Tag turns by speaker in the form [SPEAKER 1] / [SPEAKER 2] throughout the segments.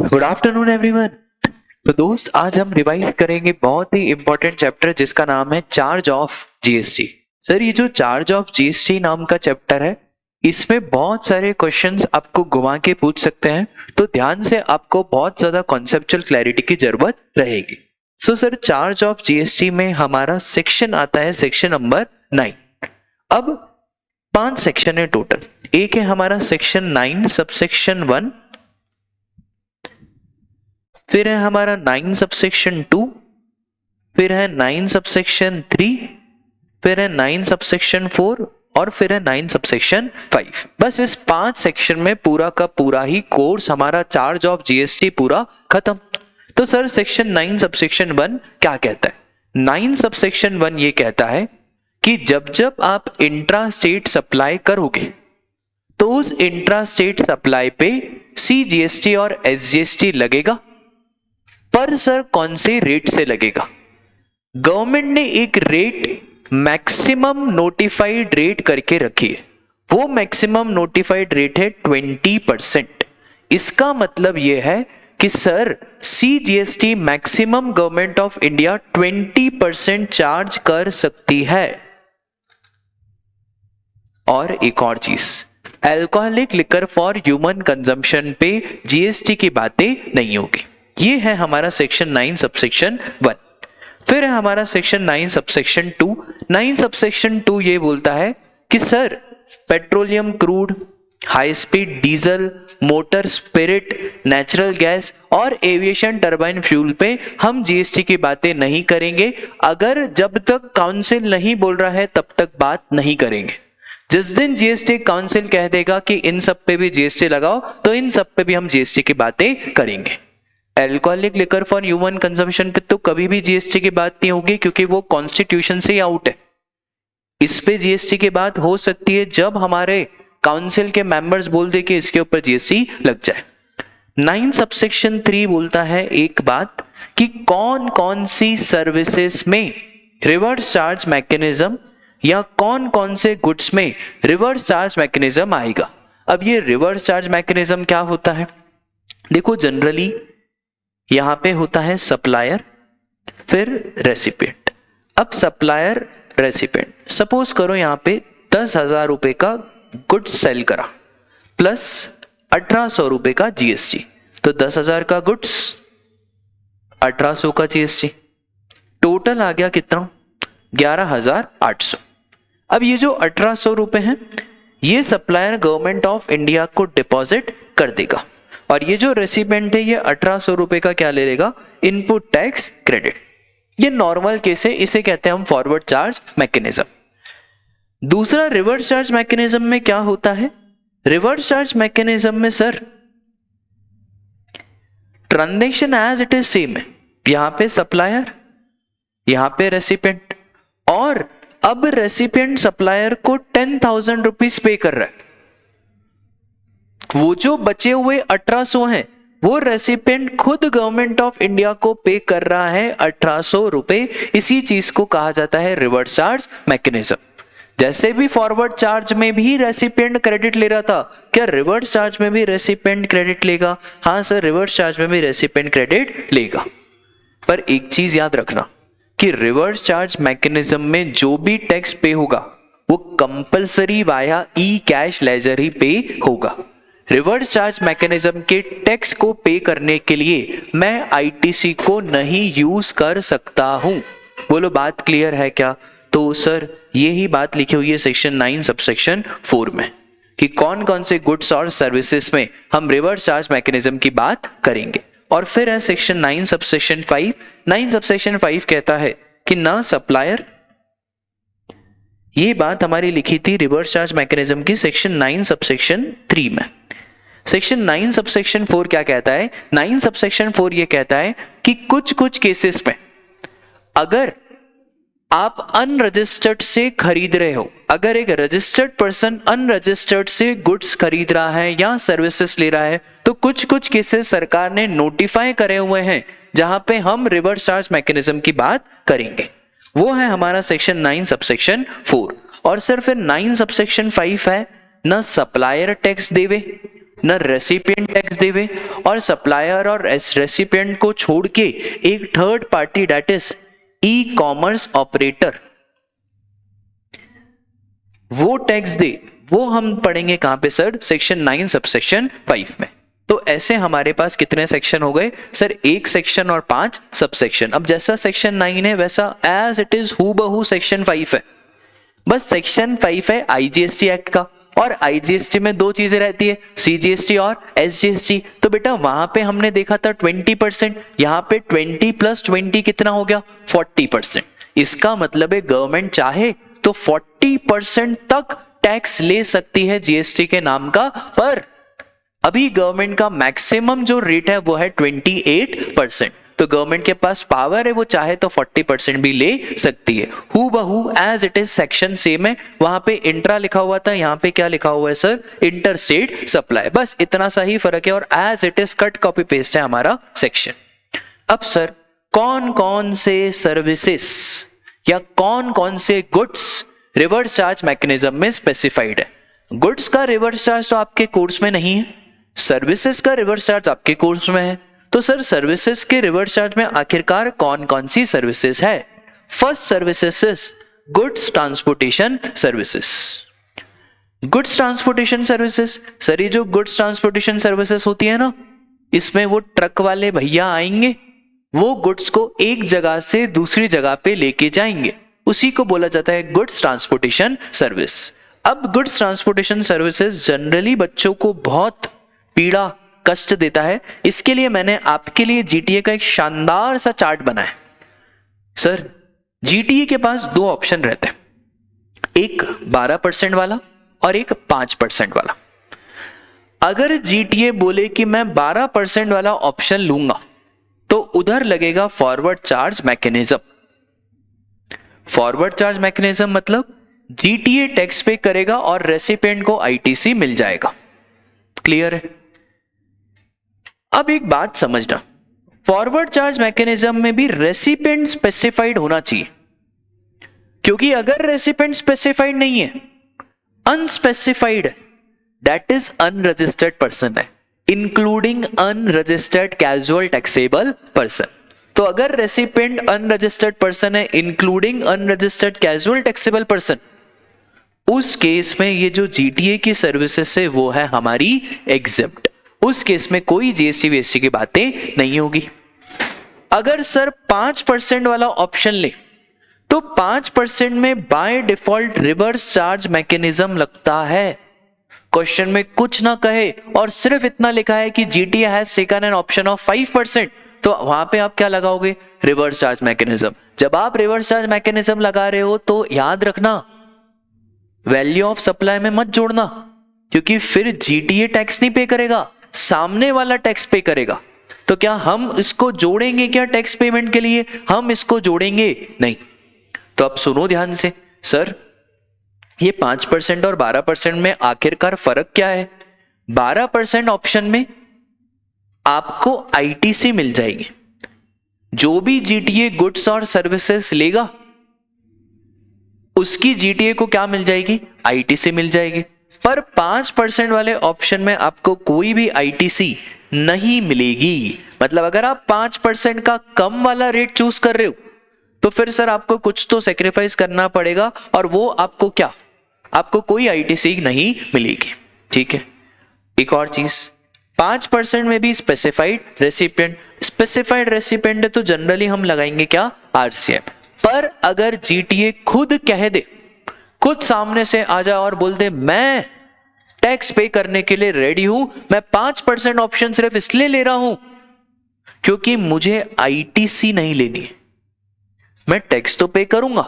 [SPEAKER 1] Good afternoon everyone. तो दोस्त आज हम रिवाइज करेंगे बहुत ही इंपॉर्टेंट चैप्टर जिसका नाम है चार्ज ऑफ जीएसटी। सर ये जो चार्ज ऑफ जीएसटी नाम का चैप्टर है इसमें बहुत सारे क्वेश्चंस आपको घुमा के पूछ सकते हैं, तो ध्यान से आपको बहुत ज्यादा कॉन्सेप्चुअल क्लैरिटी की जरूरत रहेगी। So sir charge of GST में हमारा सेक्शन आता है सेक्शन नंबर 9। अब 5 सेक्शन है टोटल। एक है हमारा सेक्शन 9 सबसेक्शन 1, फिर है हमारा 9 सबसेक्शन 2, फिर है 9 सबसेक्शन 3, फिर है 9 सबसेक्शन 4 और फिर है 9 सबसेक्शन 5। बस इस 5 सेक्शन में पूरा का पूरा ही कोर्स हमारा चार्ज ऑफ जीएसटी पूरा खत्म। तो सर सेक्शन 9 सबसेक्शन 1 क्या कहता है? 9 सबसेक्शन 1 ये कहता है कि जब जब आप इंट्रा स्टेट सप्लाई करोगे तो उस इंट्रा स्टेट सप्लाई पे सीजीएसटी और एसजीएसटी लगेगा, पर सर कौन से रेट से लगेगा? गवर्नमेंट ने एक रेट मैक्सिमम नोटिफाइड रेट करके रखी है, वो मैक्सिमम नोटिफाइड रेट है 20%। इसका मतलब यह है कि sir CGST maximum government of India 20% charge कर सकती है। और एक और चीज, alcoholic liquor for human consumption पे जीएसटी की बातें नहीं होगी। ये है हमारा सेक्शन 9 सबसेक्शन 1। फिर है हमारा सेक्शन 9 सबसेक्शन 2। 9 सबसेक्शन 2 ये बोलता है कि sir petroleum crude, high speed diesel, motor spirit, natural gas और एविएशन टरबाइन फ्यूल पे हम जीएसटी की बातें नहीं करेंगे। अगर जब तक काउंसिल नहीं बोल रहा है तब तक बात नहीं करेंगे। जिस दिन जीएसटी काउंसिल कह देगा कि इन सब पे भी जीएसटी लगाओ तो इन सब पे भी हम जीएसटी की बातें करेंगे। Alcoholic liquor for human consumption पे तो कभी भी जीएसटी की बात नहीं होगी क्योंकि वो कॉन्स्टिट्यूशन से आउट है। इस पे जीएसटी की बात हो सकती है जब हमारे काउंसिल के मेंबर्स बोल दे कि इसके ऊपर जीएसटी लग जाए। 9 सबसेक्शन 3 बोलता है एक बात कि कौन कौन सी सर्विसेज में रिवर्स चार्ज मैकेनिज्म या कौन कौन से गुड्स में रिवर्स चार्ज मैकेनिज्म आएगा। अब ये रिवर्स चार्ज मैकेनिज्म क्या होता है? देखो जनरली यहां पे होता है सप्लायर फिर रेसिपिएंट। अब सप्लायर रेसिपिएंट, सपोज करो यहां पे 10,000 रुपए का गुड्स सेल करा प्लस 1800 रुपए का जीएसटी, तो 10,000 का गुड्स 1800 का जीएसटी, टोटल आ गया कितना? 11,800। अब ये जो 1800 रुपए हैं ये सप्लायर गवर्नमेंट ऑफ इंडिया को डिपॉजिट कर देगा और ये जो रेसिपिएंट है ये 1800 रुपए का क्या ले लेगा? Input tax credit. ये नॉर्मल केस है, इसे कहते हैं हम फॉरवर्ड चार्ज मैकेनिज्म। दूसरा रिवर्स चार्ज मैकेनिज्म में क्या होता है? रिवर्स चार्ज मैकेनिज्म में sir transaction as it is same है, यहां पे सप्लायर यहां पे रेसिपिएंट, और अब रेसिपिएंट सप्लायर को 10,000 रुपीज पे कर रहा है। वो जो बचे हुए 1800 हैं वो रेसिपिएंट खुद गवर्नमेंट ऑफ इंडिया को पे कर रहा है 1800 रुपए। इसी चीज को कहा जाता है रिवर्स चार्ज मैकेनिज्म। जैसे भी फॉरवर्ड चार्ज में भी रेसिपिएंट क्रेडिट ले रहा था, क्या रिवर्स चार्ज में भी रेसिपिएंट क्रेडिट लेगा? हाँ सर, रिवर्स चार्ज में भी रेसिपिएंट क्रेडिट लेगा। पर एक चीज याद रखना कि रिवर्स चार्ज मैकेनिज्म में जो भी टैक्स पे होगा वो कंपलसरी वाया ई कैश लेजर ही पे होगा। रिवर्स चार्ज मैकेनिज्म के टैक्स को पे करने के लिए मैं आईटीसी को नहीं यूज कर सकता हूं। बोलो बात क्लियर है क्या? तो सर यही बात लिखी हुई है सेक्शन 9 सबसेक्शन 4 में कि कौन कौन से गुड्स और सर्विसेज में हम रिवर्स चार्ज मैकेनिज्म की बात करेंगे। और फिर है सेक्शन 9 सबसेक्शन 5। 9 सबसेक्शन 5 कहता है कि ना सप्लायर, ये बात हमारी लिखी थी रिवर्स चार्ज मैकेनिज्म की सेक्शन 9 सबसेक्शन 3 में। सेक्शन 9 सबसेक्शन 4 क्या कहता है? 9 सबसेक्शन 4 ये कहता है कि कुछ कुछ केसेस में अगर आप अनरजिस्टर्ड से खरीद रहे हो, अगर एक रजिस्टर्ड पर्सन अनरजिस्टर्ड से गुड्स खरीद रहा है या सर्विसेज ले रहा है, तो कुछ कुछ केसेस सरकार ने नोटिफाई करे हुए हैं जहां पे हम रिवर्स चार्ज मैकेनिज्म की बात करेंगे। वो है हमारा सेक्शन 9 सबसेक्शन 4। और सर फिर 9 सबसेक्शन 5 है ना सप्लायर टैक्स देवे न रेसिपिएंट टैक्स देवे, और सप्लायर और रेसिपिएंट को छोड़ के एक third party that is E commerce operator वो टैक्स दे, वो हम पढ़ेंगे कहां पे सर? सेक्शन 9 सबसेक्शन 5 में। तो ऐसे हमारे पास कितने सेक्शन हो गए सर? एक सेक्शन और 5 सबसेक्शन। अब जैसा सेक्शन 9 है वैसा एज इट इज हूबहू सेक्शन 5 है। बस सेक्शन 5 है आईजीएसटी एक्ट का, और आईजीएसटी में दो चीजें रहती है, सीजीएसटी और एसजीएसटी। तो बेटा वहां पे हमने देखा था 20%, यहाँ पे 20 + 20 कितना हो गया? 40%। इसका मतलब है गवर्नमेंट चाहे तो 40% तक टैक्स ले सकती है जीएसटी के नाम का, पर अभी गवर्नमेंट का मैक्सिमम जो रेट है वो है 28%। तो गवर्नमेंट के पास पावर है, वो चाहे तो 40% भी ले सकती है। हूबहू as it is section same है। वहां पे इंट्रा लिखा हुआ था, यहाँ पे क्या लिखा हुआ है सर? Inter state supply. बस इतना सा ही फर्क है, और as it is cut copy paste है हमारा सेक्शन। अब सर कौन कौन से सर्विसेस या कौन कौन से गुड्स रिवर्स चार्ज मैकेनिज्म में स्पेसिफाइड है? गुड्स का रिवर्स चार्ज तो आपके कोर्स में नहीं है, सर्विसेज का रिवर्स चार्ज आपके कोर्स में है। तो सर सर्विसेज के रिवर्स चार्ज में आखिरकार कौन कौन सी सर्विसेज है? First services is goods transportation services. Goods transportation services, sir ये जो गुड्स ट्रांसपोर्टेशन सर्विसेज होती है ना, इसमें वो ट्रक वाले भैया आएंगे, वो गुड्स को एक जगह से दूसरी जगह पे लेके जाएंगे, उसी को बोला जाता है गुड्स ट्रांसपोर्टेशन सर्विस। अब गुड्स ट्रांसपोर्टेशन सर्विसेज जनरली बच्चों को बहुत पीड़ा कष्ट देता है, इसके लिए मैंने आपके लिए जीटीए का एक शानदार सा चार्ट बनाया। सर जीटीए के पास दो ऑप्शन रहते हैं, एक 12% वाला और एक 5% वाला। अगर जीटीए बोले कि मैं 12% वाला ऑप्शन लूंगा तो उधर लगेगा forward charge mechanism. Forward charge mechanism मतलब जीटीए टैक्स पे करेगा और रेसिपिएंट को आईटीसी मिल जाएगा। क्लियर है? अब एक बात समझना, फॉरवर्ड चार्ज मैकेनिज्म में भी रेसिपिएंट स्पेसिफाइड होना चाहिए, क्योंकि अगर रेसिपिएंट स्पेसिफाइड नहीं है, अनस्पेसिफाइड है, दैट इज अनरजिस्टर्ड पर्सन है, including unregistered casual taxable person. तो अगर रेसिपिएंट अनरजिस्टर्ड पर्सन है including unregistered casual taxable person, उस केस में ये जो जीटीए की सर्विसेज है वो है हमारी एग्जेप्ट। उस केस में कोई जीएसटी वीएसटी की बातें नहीं होगी। अगर सर 5% वाला ऑप्शन ले तो 5% में by default reverse charge mechanism लगता है। क्वेश्चन में कुछ ना कहे और सिर्फ इतना लिखा है कि GTA has taken an option of 5%, तो वहां पे आप क्या लगाओगे? Reverse charge mechanism. जब आप रिवर्स चार्ज मैकेनिज्म लगा रहे हो तो याद रखना वैल्यू ऑफ सप्लाई में मत जोड़ना, क्योंकि फिर जीटीए टैक्स नहीं पे करेगा, सामने वाला टैक्स पे करेगा। तो क्या हम इसको जोड़ेंगे क्या टैक्स पेमेंट के लिए? हम इसको जोड़ेंगे नहीं। तो अब सुनो ध्यान से, सर ये 5% और 12% में आखिरकार फर्क क्या है? 12% ऑप्शन में आपको आईटीसी मिल जाएगी, जो भी जीटीए गुड्स और सर्विसेज लेगा उसकी जीटीए को क्या मिल जाएगी? आईटीसी मिल जाएगी। पर 5% वाले ऑप्शन में आपको कोई भी आईटीसी नहीं मिलेगी। मतलब अगर आप 5% का कम वाला रेट चूज कर रहे हो तो फिर सर आपको कुछ तो सेक्रीफाइस करना पड़ेगा, और वो आपको क्या? आपको कोई आईटीसी नहीं मिलेगी। ठीक है, एक और चीज, 5% में भी स्पेसिफाइड रेसिपिएंट, स्पेसिफाइड रेसिपिएंट है तो जनरली हम लगाएंगे क्या? आरसीएम। पर अगर जीटीए खुद कह दे, खुद सामने से आ जाए और बोल दे मैं टैक्स पे करने के लिए रेडी हूं, मैं 5% ऑप्शन सिर्फ इसलिए ले रहा हूं क्योंकि मुझे आईटीसी नहीं लेनी, मैं टैक्स तो पे करूंगा,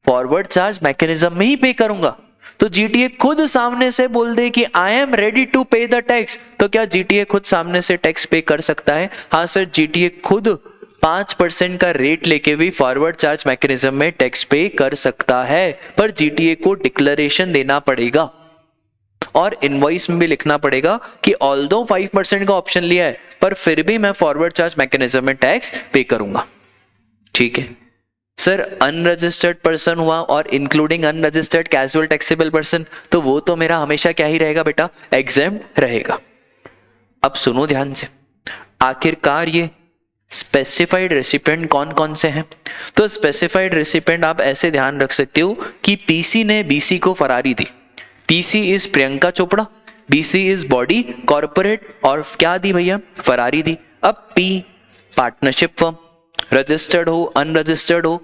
[SPEAKER 1] फॉरवर्ड चार्ज मैकेनिज्म में ही पे करूंगा, तो जीटीए खुद सामने से बोल दे कि आई एम रेडी टू पे द टैक्स, तो क्या जीटीए खुद सामने से टैक्स पे कर सकता है? हाँ सर, जीटीए खुद 5% का रेट लेके भी फॉरवर्ड चार्ज मैकेनिज्म में टैक्स पे कर सकता है, पर जीटीए को डिक्लेरेशन देना पड़ेगा और इनवॉइस में भी लिखना पड़ेगा कि ऑल्दो 5% का ऑप्शन लिया है पर फिर भी मैं फॉरवर्ड चार्ज मैकेनिज्म में टैक्स पे करूंगा। ठीक है सर, अनरजिस्टर्ड पर्सन हुआ और including unregistered casual taxable person, तो वो तो मेरा हमेशा क्या ही रहेगा बेटा? एग्जेम्प्ट रहेगा। अब सुनो ध्यान से, आखिरकार ये स्पेसिफाइड रेसिपिएंट कौन कौन से हैं? तो स्पेसिफाइड रेसिपिएंट आप ऐसे ध्यान रख सकते हो कि पीसी ने बीसी को Ferrari the. PC is Priyanka Chopra, BC is body corporate, और क्या दी भैया? फरारी दी। अब पी पार्टनरशिप फर्म, रजिस्टर्ड हो अनरजिस्टर्ड हो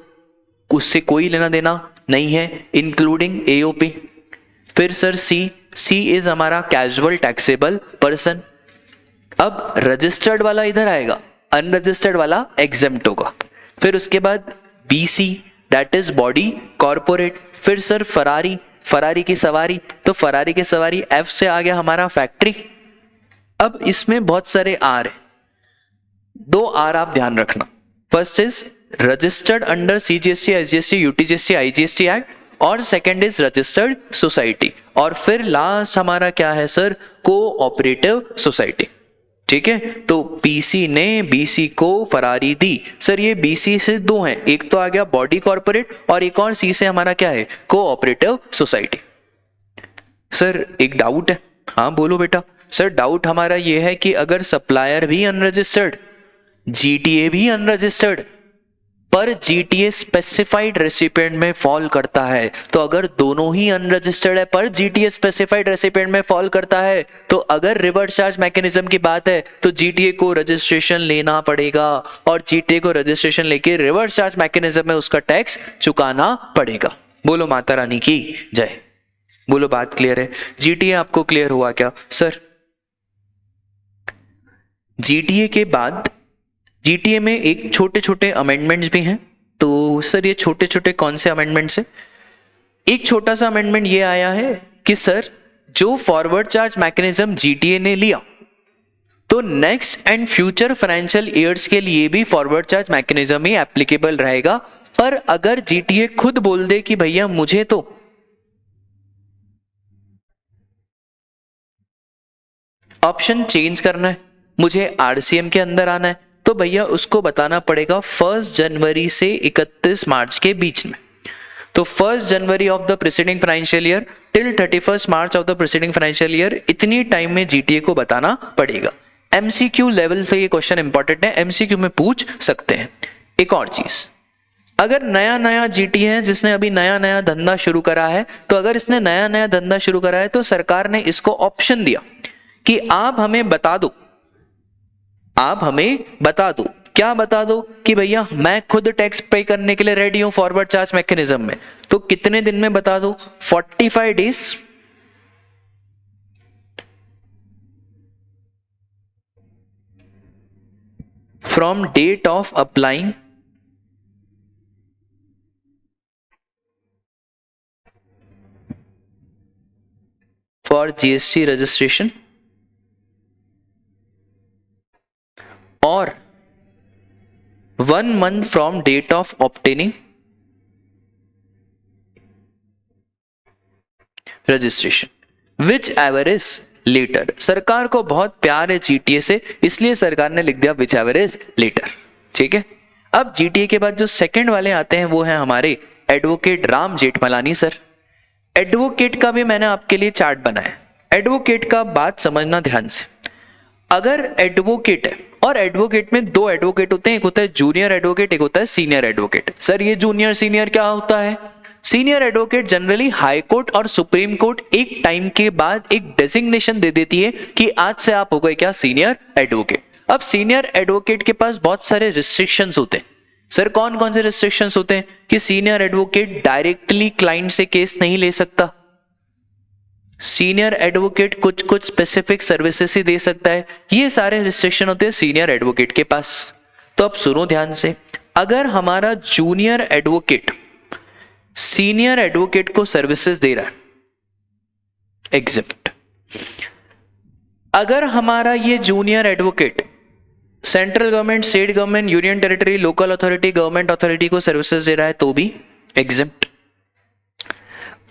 [SPEAKER 1] उससे कोई लेना देना नहीं है, इंक्लूडिंग एओपी। फिर सर सी इज हमारा कैजुअल टैक्सेबल पर्सन। अब रजिस्टर्ड वाला इधर आएगा, अनरजिस्टर्ड वाला एग्जेम्प्ट होगा। फिर उसके बाद BC that is body corporate. फिर सर फरारी की सवारी, तो फरारी की सवारी एफ से आ गया हमारा फैक्ट्री। अब इसमें बहुत सारे आर है, 2 आर आप ध्यान रखना। First is registered under CGST, SGST, UTGST, IGST act, और सेकंड इज रजिस्टर्ड सोसाइटी, और फिर लास्ट हमारा क्या है सर? Cooperative society. ठीक है, तो पीसी ने बीसी को फरारी दी। सर ये बीसी से 2 हैं, एक तो आ गया बॉडी कॉर्पोरेट और एक और सी से हमारा क्या है? Cooperative society. सर एक डाउट है। हाँ बोलो बेटा। सर डाउट हमारा ये है कि अगर सप्लायर भी अनरजिस्टर्ड, जीटीए भी अनरजिस्टर्ड, पर जीटीए स्पेसिफाइड रेसिपिएंट में फॉल करता है, तो अगर दोनों ही अनरजिस्टर्ड है पर जीटीए स्पेसिफाइड रेसिपिएंट में फॉल करता है, तो अगर रिवर्स चार्ज मैकेनिज्म की बात है तो जीटीए को रजिस्ट्रेशन लेना पड़ेगा, और जीटीए को रजिस्ट्रेशन लेके रिवर्स चार्ज मैकेनिज्म में उसका टैक्स चुकाना पड़ेगा। बोलो माता रानी की जय। बोलो बात क्लियर है? जीटीए आपको क्लियर हुआ क्या? सर जीटीए के बाद जीटीए में एक छोटे छोटे अमेंडमेंट्स भी हैं। तो सर ये छोटे छोटे कौन से अमेंडमेंट्स हैं? एक छोटा सा अमेंडमेंट ये आया है कि सर जो फॉरवर्ड चार्ज मैकेनिज्म जीटीए ने लिया, तो next and future financial years के लिए भी फॉरवर्ड चार्ज मैकेनिज्म ही एप्लीकेबल रहेगा। पर अगर जीटीए खुद बोल दे कि भैया मुझे तो ऑप्शन चेंज करना है, मुझे आरसीएम के अंदर आना है, तो भैया उसको बताना पड़ेगा 1 जनवरी से 31 मार्च के बीच में। तो 1 January of the preceding financial year till 31 March of the preceding financial year, इतनी टाइम में जीटीए को बताना पड़ेगा। एमसीक्यू लेवल से ये क्वेश्चन इंपॉर्टेंट है, एमसीक्यू में पूछ सकते हैं। एक और चीज, अगर नया नया जीटीए है जिसने अभी नया नया धंधा शुरू करा है, तो अगर इसने नया नया धंधा शुरू करा है तो सरकार ने इसको ऑप्शन दिया कि आप हमें बता दो, क्या बता दो कि भैया मैं खुद टैक्स पे करने के लिए रेडी हूं फॉरवर्ड चार्ज मैकेनिज्म में। तो कितने दिन में बता दो? 45 days from date of applying for GST registration, और 1 month from date of obtaining registration, whichever is later। सरकार को बहुत प्यार है जीटीए से, इसलिए सरकार ने लिख दिया whichever is later। ठीक है, अब जीटीए के बाद जो सेकंड वाले आते हैं वो हैं हमारे advocate Ram Jethmalani sir. Advocate का भी मैंने आपके लिए चार्ट बनाया। एडवोकेट का बात समझना ध्यान से। अगर एडवोकेट है, और एडवोकेट में 2 एडवोकेट होते हैं, एक होता है जूनियर एडवोकेट, एक होता है सीनियर एडवोकेट। सर ये जूनियर सीनियर क्या होता है? Senior advocate generally high court और सुप्रीम कोर्ट एक टाइम के बाद एक डेजिग्नेशन दे देती है कि आज से आप हो गए क्या? Senior advocate. अब सीनियर एडवोकेट के पास बहुत सारे रिस्ट्रिक्शंस होते हैं। सर कौन कौन से रिस्ट्रिक्शंस होते हैं? कि सीनियर एडवोकेट डायरेक्टली क्लाइंट से केस नहीं ले सकता, सीनियर एडवोकेट कुछ कुछ स्पेसिफिक सर्विसेज ही दे सकता है। ये सारे रिस्ट्रिक्शन होते हैं सीनियर एडवोकेट के पास। तो अब सुनो ध्यान से, अगर हमारा जूनियर एडवोकेट सीनियर एडवोकेट को सर्विसेज दे रहा है, एग्जिट। अगर हमारा ये junior advocate central government, state government, union territory, local authority, government authority को सर्विसेज दे रहा है तो भी एग्जिट।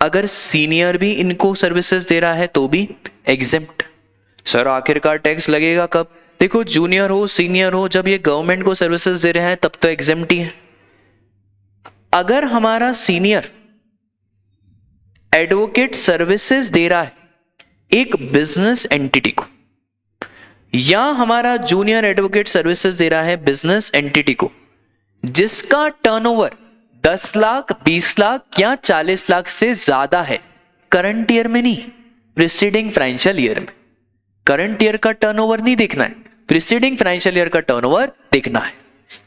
[SPEAKER 1] अगर सीनियर भी इनको सर्विसेज दे रहा है तो भी एग्जेम्प्ट। सर आखिरकार टैक्स लगेगा कब? देखो जूनियर हो सीनियर हो, जब ये गवर्नमेंट को सर्विसेज दे रहे हैं तब तो एग्जेम्प्ट ही है। अगर हमारा सीनियर एडवोकेट सर्विसेज दे रहा है एक बिजनेस एंटिटी को, या हमारा जूनियर एडवोकेट सर्विसेज दे रहा है बिजनेस एंटिटी को जिसका टर्नओवर 10 लाख, 20 लाख या 40 लाख से ज्यादा है, करंट ईयर में नहीं, प्रीसीडिंग फाइनेंशियल ईयर में। करंट ईयर का टर्नओवर नहीं देखना है, प्रीसीडिंग फाइनेंशियल ईयर का टर्नओवर देखना है।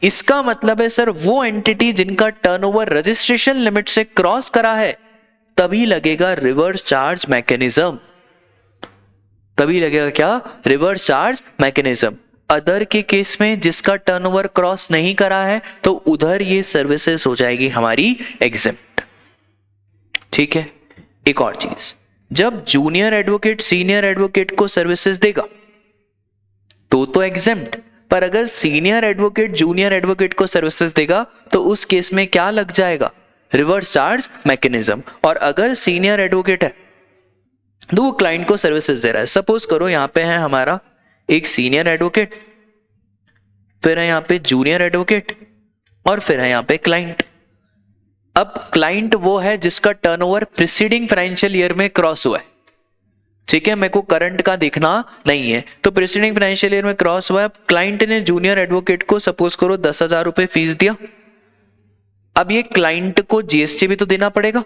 [SPEAKER 1] इसका मतलब है सर वो एंटिटी जिनका टर्नओवर रजिस्ट्रेशन लिमिट से क्रॉस करा है तभी लगेगा रिवर्स चार्ज मैकेनिज्म, तभी लगेगा क्या, रिवर्स चार्ज मैकेनिज्म। अदर के केस में जिसका टर्नओवर क्रॉस नहीं करा है तो उधर ये सर्विसेज हो जाएगी हमारी एग्जेम्प्ट। ठीक है। एक और चीज, जब जूनियर एडवोकेट सीनियर एडवोकेट को सर्विसेज देगा तो एग्जेम्प्ट, पर अगर सीनियर एडवोकेट जूनियर एडवोकेट को सर्विसेज देगा तो उस केस में क्या लग जाएगा, रिवर्स चार्ज मैकेनिज्म। और अगर सीनियर एडवोकेट है तो वो क्लाइंट को सर्विसेज दे रहा है। सपोज करो यहां पे है हमारा एक सीनियर एडवोकेट, फिर है यहां पे जूनियर एडवोकेट और फिर है यहां पे क्लाइंट। अब क्लाइंट वो है जिसका टर्नओवर प्रीसीडिंग फाइनेंशियल ईयर में क्रॉस हुआ है। ठीक है, मेरे को करंट का देखना नहीं है, तो प्रीसीडिंग फाइनेंशियल ईयर में क्रॉस हुआ है। क्लाइंट ने जूनियर एडवोकेट को सपोज करो 10,000 रुपए फीस दिया। अब ये क्लाइंट को जीएसटी भी तो देना पड़ेगा,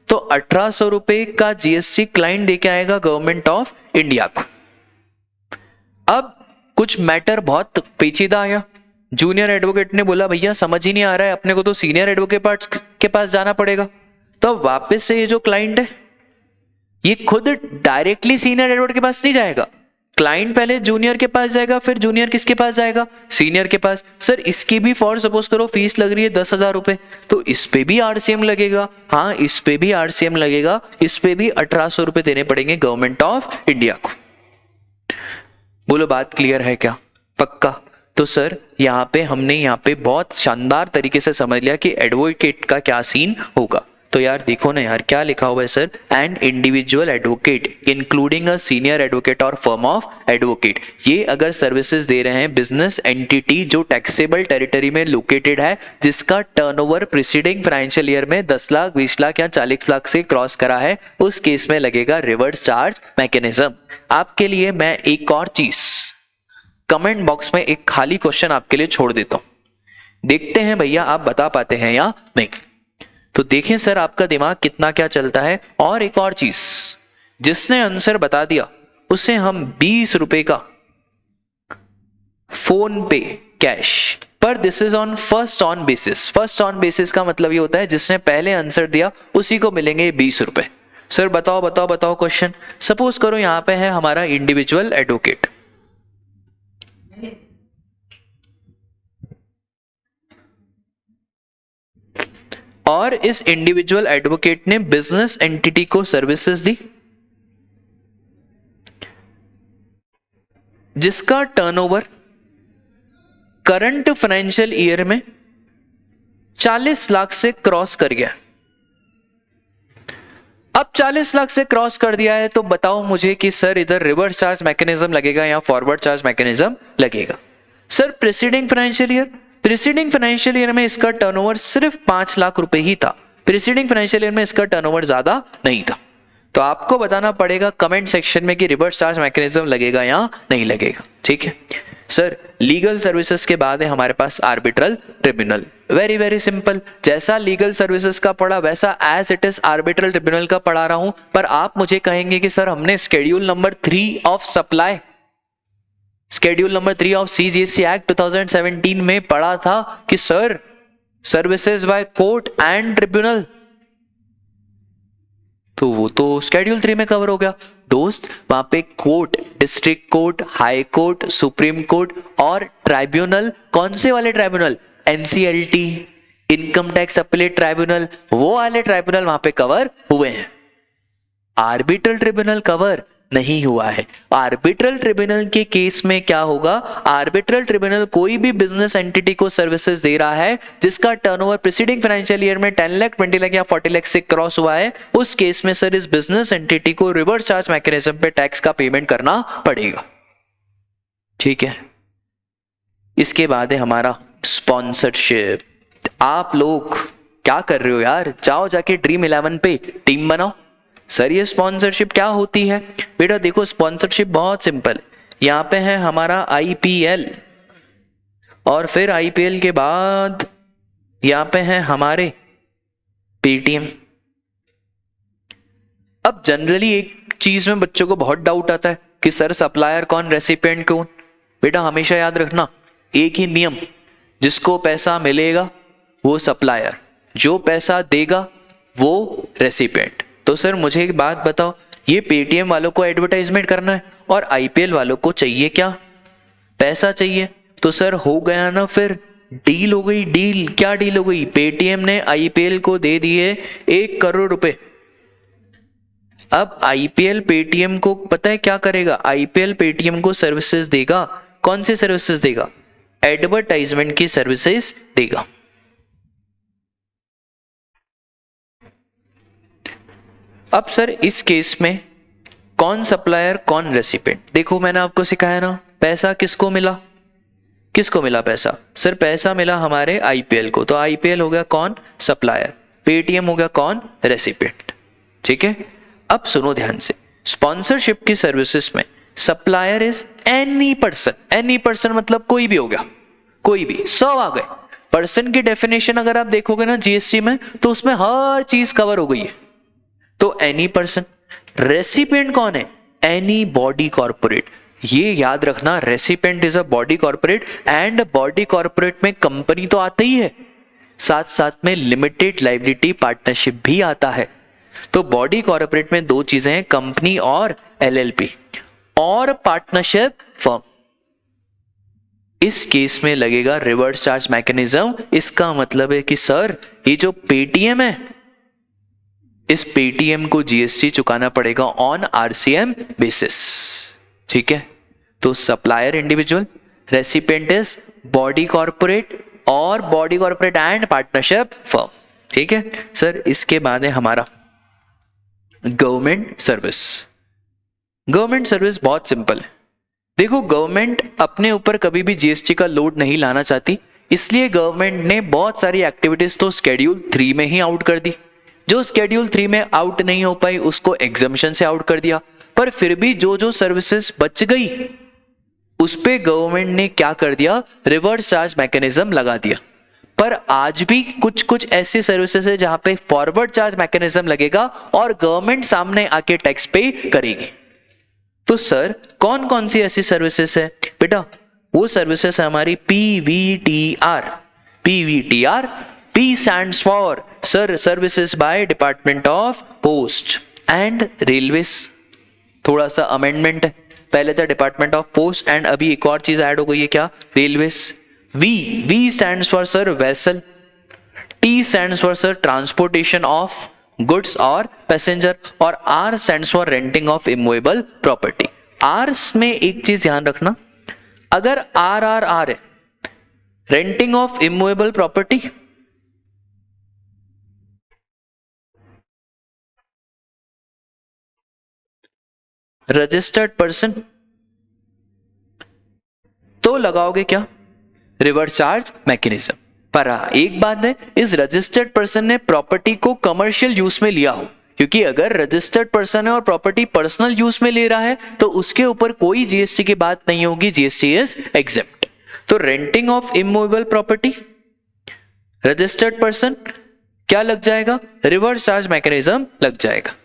[SPEAKER 1] तो 1800 रुपए का जीएसटी क्लाइंट देके आएगा गवर्नमेंट ऑफ इंडिया को। अब कुछ मैटर बहुत पेचीदा आया, जूनियर एडवोकेट ने बोला भैया समझ ही नहीं आ रहा है अपने को, तो सीनियर एडवोकेट के पास जाना पड़ेगा। तो वापस से ये जो क्लाइंट है ये खुद डायरेक्टली सीनियर एडवोकेट के पास नहीं जाएगा, क्लाइंट पहले जूनियर के पास जाएगा, फिर जूनियर किसके पास जाएगा, सीनियर के पास। सर इसकी भी फॉर सपोज करो फीस लग रही है 10,000 रुपए, तो इस पे भी आरसीएम लगेगा। हाँ, इस पे भी आरसीएम लगेगा, इस पे भी 1800 रुपए देने पड़ेंगे गवर्नमेंट ऑफ इंडिया को। बोलो बात क्लियर है क्या, पक्का? तो सर यहाँ पे हमने यहाँ पे बहुत शानदार तरीके से समझ लिया कि एडवोकेट का क्या सीन होगा। तो यार देखो ना यार क्या लिखा हुआ है sir, and individual advocate including a senior advocate और फर्म ऑफ एडवोकेट, ये अगर सर्विसेज दे रहे हैं बिजनेस एंटिटी जो टैक्सेबल टेरिटरी में लोकेटेड है, जिसका टर्नओवर प्रीसीडिंग फाइनेंशियल ईयर में 10 लाख, 20 लाख या 40 लाख से क्रॉस करा है, उस केस में लगेगा रिवर्स चार्ज मैकेनिज्म। आपके लिए मैं एक और चीज कमेंट बॉक्स में एक खाली क्वेश्चन आपके लिए छोड़ देता हूं, देखते हैं भैया आप बता पाते हैं या नहीं। तो देखें सर आपका दिमाग कितना क्या चलता है। और एक और चीज, जिसने आंसर बता दिया उसे हम 20 रुपए का फोन पे कैश, पर this is on first on basis. First on basis का मतलब ये होता है जिसने पहले आंसर दिया उसी को मिलेंगे 20 रुपए। सर बताओ बताओ बताओ क्वेश्चन। सपोज करो यहां पे है हमारा इंडिविजुअल एडवोकेट, और इस इंडिविजुअल एडवोकेट ने बिजनेस एंटिटी को सर्विसेज दी जिसका टर्नओवर करंट फाइनेंशियल ईयर में 40 लाख से क्रॉस कर गया। अब 40 लाख से क्रॉस कर दिया है तो बताओ मुझे कि सर इधर रिवर्स चार्ज मैकेनिज्म लगेगा या फॉरवर्ड चार्ज मैकेनिज्म लगेगा। Sir preceding financial year, preceding financial year में इसका टर्नओवर सिर्फ 5 लाख रुपए ही था, प्रीसीडिंग फाइनेंशियल ईयर में इसका टर्नओवर ज्यादा नहीं था। तो आपको बताना पड़ेगा कमेंट सेक्शन में कि रिवर्स चार्ज मैकेनिज्म लगेगा या नहीं लगेगा। ठीक है सर, लीगल सर्विसेज के बाद है हमारे पास arbitral tribunal. Very very simple, जैसा लीगल सर्विसेज का पढ़ा वैसा as it is arbitral tribunal का पढ़ा रहा हूं। पर आप मुझे कहेंगे कि सर हमने schedule number 3 of supply, schedule number 3 of CGST act 2017 में पढ़ा था कि sir services by court and tribunal, तो वो तो शेड्यूल 3 में कवर हो गया दोस्त। वहां पे court, district court, high court, supreme court और ट्राइब्यूनल, कौन से वाले tribunal, NCLT, income tax appellate tribunal, वो वाले ट्राइब्यूनल वहां पे कवर हुए हैं। आर्बिट्रल ट्रिब्यूनल कवर नहीं हुआ है। आर्बिट्रल ट्रिब्यूनल के केस में क्या होगा, आर्बिट्रल ट्रिब्यूनल कोई भी बिजनेस एंटिटी को सर्विसेज दे रहा है जिसका टर्नओवर प्रीसीडिंग फाइनेंशियल ईयर में 10 लाख, 20 लाख या 40 लाख से क्रॉस हुआ है, उस केस में सर इस बिजनेस एंटिटी को रिवर्स चार्ज मैकेनिज्म पे टैक्स का पेमेंट करना पड़ेगा। ठीक है, इसके बाद है हमारा स्पॉन्सरशिप। आप लोग क्या कर रहे हो यार, जाओ जाके ड्रीम 11 पे टीम बनाओ। सर ये स्पॉन्सरशिप क्या होती है? बेटा देखो स्पॉन्सरशिप बहुत सिंपल है। यहाँ पे है हमारा आईपीएल, और फिर आईपीएल के बाद यहाँ पे है हमारे पेटीएम। अब जनरली एक चीज में बच्चों को बहुत डाउट आता है कि सर सप्लायर कौन, रेसिपिएंट कौन। बेटा हमेशा याद रखना एक ही नियम, जिसको पैसा मिलेगा वो सप्लायर, जो पैसा देगा वो रेसिपिएंट। तो सर मुझे एक बात बताओ, ये पेटीएम वालों को एडवर्टाइजमेंट करना है और आईपीएल वालों को चाहिए क्या, पैसा चाहिए। तो सर हो गया ना, फिर डील हो गई। डील क्या डील हो गई, पेटीएम ने आईपीएल को दे दिए 1 करोड़ रुपए। अब आईपीएल पेटीएम को पता है क्या करेगा, आईपीएल पेटीएम को सर्विसेज देगा। कौन सी सर्विसेज देगा, एडवर्टाइजमेंट की सर्विसेज देगा। अब सर इस केस में कौन सप्लायर कौन रेसिपिएंट, देखो मैंने आपको सिखाया ना, पैसा किसको मिला, किसको मिला पैसा, सर पैसा मिला हमारे आईपीएल को। तो आईपीएल हो गया कौन, सप्लायर, पेटीएम हो गया कौन, रेसिपिएंट। ठीक है, अब सुनो ध्यान से, स्पॉन्सरशिप की सर्विसेज में supplier is any person. Any person मतलब कोई भी हो गया, कोई भी, सब आ गए। पर्सन की डेफिनेशन अगर आप देखोगे ना जीएसटी में, तो उसमें हर चीज कवर हो गई है। तो एनी पर्सन। रेसिपिएंट कौन है, एनी बॉडी कॉर्पोरेट। ये याद रखना, recipient is a body corporate, and body corporate में कंपनी तो आता ही है, साथ साथ में लिमिटेड लायबिलिटी पार्टनरशिप भी आता है। तो बॉडी कॉर्पोरेट में दो चीजें हैं, कंपनी और एलएलपी, और पार्टनरशिप फर्म। इस केस में लगेगा रिवर्स चार्ज मैकेनिज्म। इसका मतलब है कि सर ये जो पेटीएम है, इस पेटीएम को जीएसटी चुकाना पड़ेगा ऑन आरसीएम बेसिस। ठीक है, तो supplier individual, recipient is body corporate, और body corporate and partnership firm. ठीक है सर, इसके बाद है हमारा गवर्नमेंट सर्विस। गवर्नमेंट सर्विस बहुत सिंपल है। देखो गवर्नमेंट अपने ऊपर कभी भी जीएसटी का लोड नहीं लाना चाहती, इसलिए गवर्नमेंट ने बहुत सारी एक्टिविटीज तो शेड्यूल 3 में ही आउट कर दी। जो शेड्यूल 3 में आउट नहीं हो पाई उसको एग्जम्पशन से आउट कर दिया, पर फिर भी जो सर्विसेज बच गई उस पे गवर्नमेंट ने क्या कर दिया, रिवर्स चार्ज मैकेनिज्म लगा दिया। पर आज भी कुछ कुछ ऐसी सर्विसेज है जहां पे फॉरवर्ड चार्ज मैकेनिज्म लगेगा और गवर्नमेंट सामने आके टैक्स पे करेगी। तो सर कौन कौन सी ऐसी सर्विसेज है बेटा, वो सर्विसेज है हमारी पीवीटीआर। पीवीटीआर, P stands for sir services by department of post and railways. थोड़ा सा अमेंडमेंट है, पहले था डिपार्टमेंट ऑफ पोस्ट एंड अभी एक और चीज ऐड हो गई है, क्या, railways. V stands for sir vessel. T stands for sir transportation of goods और पैसेंजर, और R stands for renting of immovable property. आर्स में एक चीज ध्यान रखना, अगर RRR है renting of immovable property, registered person, तो लगाओगे क्या, रिवर्स चार्ज मैकेनिज्म। पर एक बात है, इस रजिस्टर्ड पर्सन ने प्रॉपर्टी को कमर्शियल यूज में लिया हो, क्योंकि अगर रजिस्टर्ड पर्सन है और प्रॉपर्टी पर्सनल यूज में ले रहा है तो उसके ऊपर कोई जीएसटी की बात नहीं होगी, जीएसटी इज एग्जेप्ट। तो renting of immovable property, registered person, क्या लग जाएगा, रिवर्स चार्ज मैकेनिज्म लग जाएगा।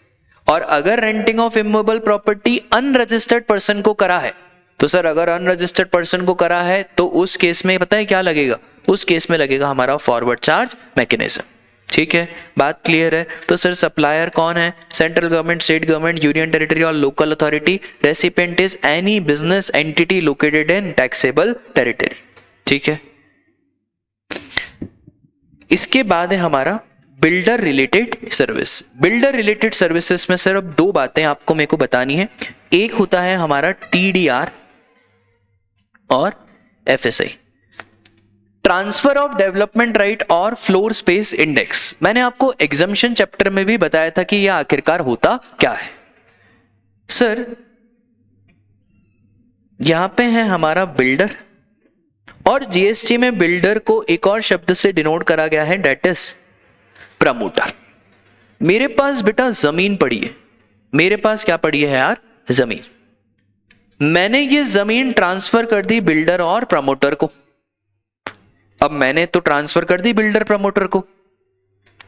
[SPEAKER 1] और अगर renting of immovable property unregistered person को करा है, तो सर अगर अनरजिस्टर्ड पर्सन को करा है तो उस केस में पता है क्या लगेगा, उस केस में लगेगा हमारा फॉरवर्ड चार्ज मैकेनिज्म। ठीक है, बात क्लियर है। तो सर सप्लायर कौन है, central government, state government, union territory और local authority. Recipient is any business entity located in taxable territory. ठीक है, इसके बाद है हमारा builder related service. Builder related services में सर अब दो बातें आपको मेरे को बतानी है। एक होता है हमारा टीडीआर और FSI, transfer of development right और फ्लोर स्पेस इंडेक्स। मैंने आपको एग्जम्पशन चैप्टर में भी बताया था कि यह आखिरकार होता क्या है। सर यहां पे है हमारा बिल्डर, और जीएसटी में बिल्डर को एक और शब्द से डिनोट करा गया है, डेट इज प्रमोटर। मेरे पास बेटा जमीन पड़ी है, मेरे पास क्या पड़ी है यार, जमीन। मैंने ये जमीन ट्रांसफर कर दी बिल्डर और प्रमोटर को। अब मैंने तो ट्रांसफर कर दी बिल्डर प्रमोटर को,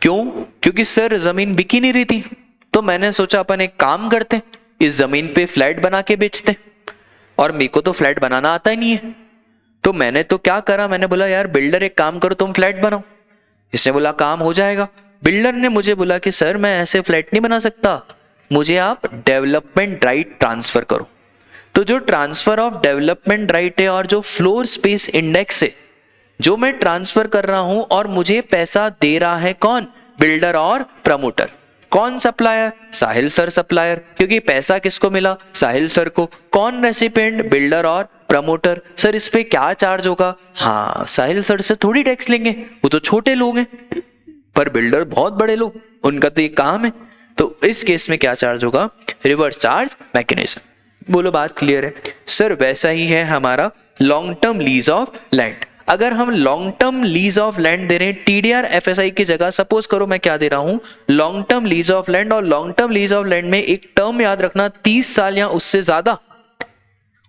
[SPEAKER 1] क्यों? क्योंकि सर जमीन बिक ही नहीं रही थी, तो मैंने सोचा अपन एक काम करते, इस जमीन पे फ्लैट बना के बेचते, और मेरे को तो फ्लैट बनाना आता ही नहीं है। तो मैंने तो क्या करा, मैंने बोला यार बिल्डर एक काम करो, तुम फ्लैट बनाओ। इसने बोला काम हो जाएगा। बिल्डर ने मुझे बोला कि सर मैं ऐसे फ्लैट नहीं बना सकता, मुझे आप डेवलपमेंट राइट ट्रांसफर करो। तो जो ट्रांसफर ऑफ डेवलपमेंट राइट है और जो फ्लोर स्पेस इंडेक्स है, जो मैं ट्रांसफर कर रहा हूं और मुझे पैसा दे रहा है कौन? बिल्डर और प्रमोटर। कौन सप्लायर? साहिल सर सप्लायर, क्योंकि पैसा किसको मिला? साहिल सर को। कौन रेसिपिएंट? बिल्डर और प्रमोटर। सर इस पे क्या चार्ज होगा? हाँ, साहिल सर से थोड़ी टैक्स लेंगे, वो तो छोटे लोग हैं, पर बिल्डर बहुत बड़े लोग, उनका तो ये काम है। तो इस केस में क्या चार्ज होगा? Reverse charge mechanism. बोलो बात क्लियर है? सर वैसा ही है हमारा long term lease of land. अगर हम long term lease of land दे रहे हैं टीडीआर एफएसआई की जगह, सपोज करो मैं क्या दे रहा हूं, long term lease of land, और long term lease of land में एक टर्म याद रखना 30 साल या उससे ज्यादा,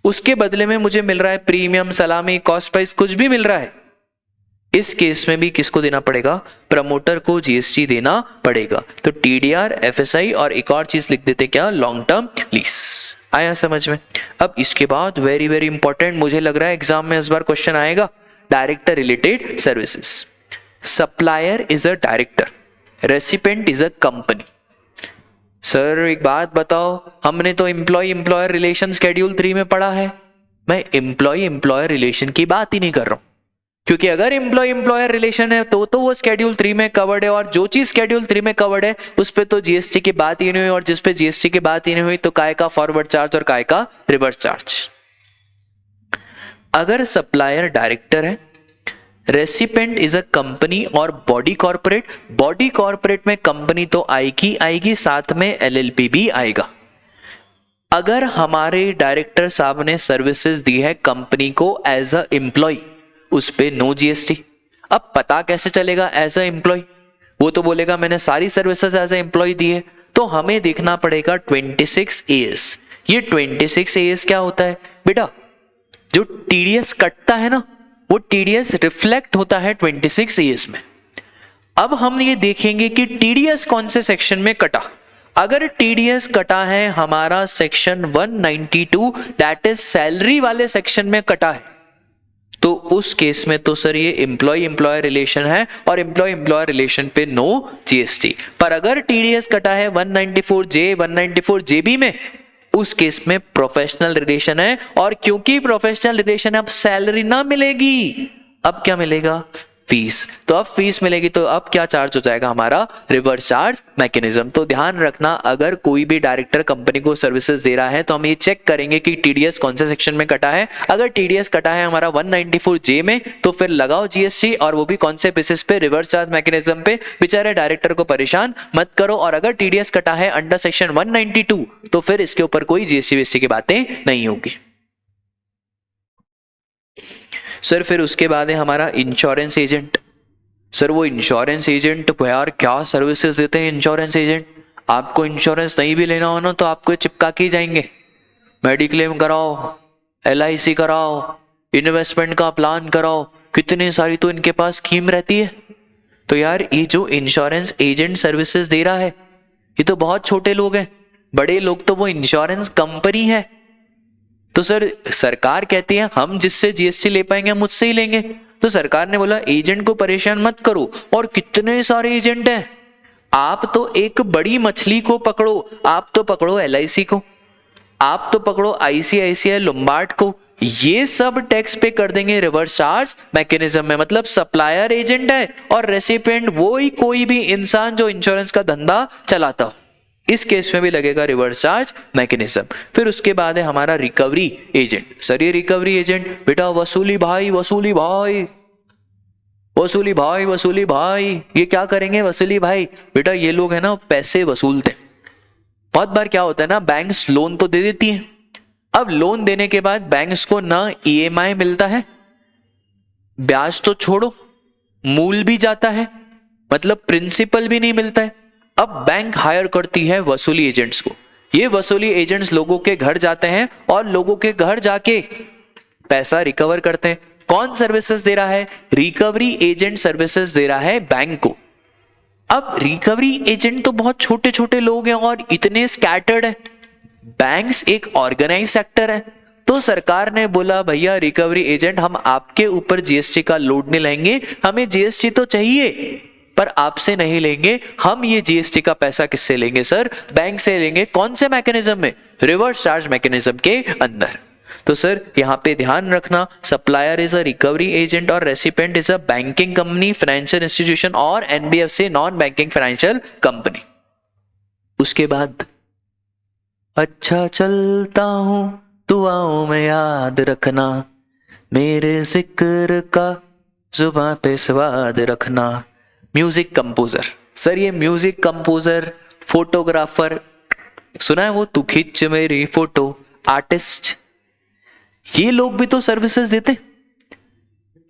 [SPEAKER 1] उसके बदले में मुझे मिल रहा है प्रीमियम, सलामी, कॉस्ट प्राइस, कुछ भी मिल रहा है। इस केस में भी किसको देना पड़ेगा? प्रमोटर को जीएसटी देना पड़ेगा। तो टीडीआर एफएसआई और एक और चीज लिख देते क्या? Long term lease. आया समझ में? अब इसके बाद वेरी वेरी इंपॉर्टेंट, मुझे लग रहा है एग्जाम में इस बार क्वेश्चन आएगा, director related services. Supplier is a director, recipient is a company. Sir एक बात बताओ, हमने तो एम्प्लॉय एम्प्लॉयर रिलेशन शेड्यूल 3 में पढ़ा है। मैं एम्प्लॉय एम्प्लॉयर रिलेशन की बात ही नहीं कर रहा हूं, क्योंकि अगर एम्प्लॉय एम्प्लॉयर रिलेशन है तो वो शेड्यूल 3 में कवर्ड है, और जो चीज शेड्यूल 3 में कवर्ड है उस पे तो जीएसटी की बात ही नहीं हुई, और जिस पे जीएसटी की बात ही नहीं हुई तो काय का फॉरवर्ड चार्ज और काय का रिवर्स चार्ज। अगर सप्लायर डायरेक्टर है, रेसिपिएंट इज अ कंपनी और बॉडी कॉर्पोरेट, बॉडी कॉर्पोरेट में कंपनी तो आएगी, साथ में एलएलपी भी आएगा। अगर हमारे डायरेक्टर साहब ने सर्विसेज दी है कंपनी को एज अ एम्प्लॉय, उस पे नो जीएसटी। अब पता कैसे चलेगा एज अ एम्प्लॉय? वो तो बोलेगा मैंने सारी सर्विसेज एज अ एम्प्लॉय दी है। तो हमें देखना पड़ेगा 26 AS। ये 26 AS क्या होता है बेटा? जो टीडीएस कटता है ना, वो टीडीएस रिफ्लेक्ट होता है 26 AS में। अब हम ये देखेंगे कि टीडीएस कौन से सेक्शन में कटा। अगर टीडीएस कटा है हमारा सेक्शन 192, दैट इज सैलरी वाले सेक्शन में कटा है, तो उस केस में तो सर ये एम्प्लॉय एम्प्लॉयर रिलेशन है, और एम्प्लॉय एम्प्लॉयर रिलेशन पे नो जीएसटी। पर अगर टीडीएस कटा है 194J 194JB में, उस केस में प्रोफेशनल रिलेशन है, और क्योंकि प्रोफेशनल रिलेशन है अब सैलरी ना मिलेगी, अब क्या मिलेगा? फीस। तो अब फीस मिलेगी, तो अब क्या चार्ज हो जाएगा हमारा? Reverse charge mechanism. तो ध्यान रखना, अगर कोई भी डायरेक्टर कंपनी को सर्विसेज दे रहा है तो हम ये चेक करेंगे कि टीडीएस कौन से सेक्शन में कटा है। अगर टीडीएस कटा है हमारा 194J में, तो फिर लगाओ जीएसटी, और वो भी कौन से बेसिस पे? रिवर्स चार्ज मैकेनिज्म पे। बेचारे डायरेक्टर को परेशान मत करो। और अगर टीडीएस कटा है अंडर सेक्शन 192, तो फिर इसके ऊपर कोई जीएसटी वेस्टी की बातें नहीं होगी। सर फिर उसके बाद है हमारा इंश्योरेंस एजेंट। सर वो इंश्योरेंस एजेंट यार क्या सर्विसेज देते हैं इंश्योरेंस एजेंट? आपको इंश्योरेंस नहीं भी लेना हो ना तो आपको चिपका के जाएंगे, मेडिक्लेम कराओ, एलआईसी कराओ, इन्वेस्टमेंट का प्लान कराओ, कितनी सारी तो इनके पास स्कीम रहती है। तो यार ये जो इंश्योरेंस एजेंट सर्विसेज दे रहा है ये तो बहुत छोटे लोग हैं, बड़े लोग तो वो इंश्योरेंस कंपनी है। तो सर सरकार कहती है हम जिससे जीएसटी ले पाएंगे हम उससे ही लेंगे। तो सरकार ने बोला एजेंट को परेशान मत करो, और कितने सारे एजेंट हैं। आप तो एक बड़ी मछली को पकड़ो, आप तो पकड़ो एलआईसी को, आप तो पकड़ो आईसीआईसीआई लोम्बार्ड को, ये सब टैक्स पे कर देंगे रिवर्स चार्ज मैकेनिज्म में। मतलब सप्लायर एजेंट है और रेसिपिएंट वो ही कोई भी इंसान जो इंश्योरेंस का धंधा चलाता हो, इस केस में भी लगेगा रिवर्स चार्ज मैकेनिज्म। फिर उसके बाद है हमारा रिकवरी एजेंट। सर ये रिकवरी एजेंट बेटा वसूली भाई वसूली भाई वसूली भाई वसूली भाई, ये क्या करेंगे वसूली भाई? बेटा ये लोग है ना पैसे वसूलते हैं। बहुत बार क्या होता है ना, बैंक्स लोन तो दे देती हैं, अब लोन देने के बाद बैंक्स को ना ईएमआई मिलता है, ब्याज तो छोड़ो मूल भी जाता है, मतलब प्रिंसिपल भी नहीं मिलता है। अब बैंक हायर करती है वसूली एजेंट्स को। ये वसूली एजेंट्स लोगों के घर जाते हैं और लोगों के घर जाके पैसा रिकवर करते हैं। कौन सर्विसेज दे रहा है? रिकवरी एजेंट सर्विसेज दे रहा है बैंक को। अब रिकवरी एजेंट तो बहुत छोटे छोटे लोग हैं और इतने स्कैटर्ड हैं। बैंक्स एक ऑर्गेनाइज सेक्टर है, तो सरकार ने बोला भैया रिकवरी एजेंट हम आपके ऊपर जीएसटी का लोड नहीं लेंगे, हमें जीएसटी तो चाहिए पर आपसे नहीं लेंगे। हम ये जीएसटी का पैसा किससे लेंगे सर? बैंक से लेंगे। कौन से मैकेनिज्म में? रिवर्स चार्ज मैकेनिज्म के अंदर। तो सर यहाँ पे ध्यान रखना, supplier is a recovery agent और recipient is a banking company, financial institution और NBFC non banking financial company. उसके बाद अच्छा चलता हूं दुआओं में याद रखना, मेरे जिक्र का जुबां पे स्वाद रखना। म्यूजिक कंपोजर, सर ये म्यूजिक कंपोजर, फोटोग्राफर, सुना है वो तू खींच मेरी फोटो, आर्टिस्ट, ये लोग भी तो सर्विसेज देते।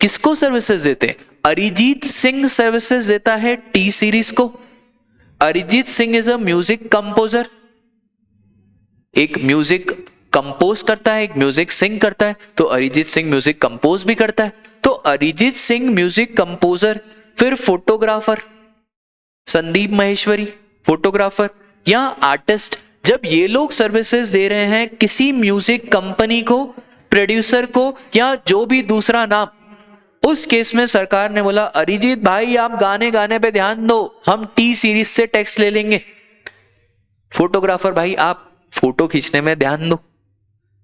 [SPEAKER 1] किसको सर्विसेज देते? अरिजीत सिंह सर्विसेज देता है टी सीरीज को। Arijit Singh is a music composer, एक म्यूजिक कंपोज करता है, एक म्यूजिक सिंग करता है, तो अरिजीत सिंह म्यूजिक कंपोज भी करता है। तो अरिजीत सिंह म्यूजिक कंपोजर, फिर फोटोग्राफर संदीप माहेश्वरी फोटोग्राफर या आर्टिस्ट, जब ये लोग सर्विसेज दे रहे हैं किसी म्यूजिक कंपनी को, प्रोड्यूसर को या जो भी दूसरा नाम, उस केस में सरकार ने बोला अरिजीत भाई आप गाने गाने पे ध्यान दो, हम टी सीरीज से टैक्स ले लेंगे। फोटोग्राफर भाई आप फोटो खींचने में ध्यान दो,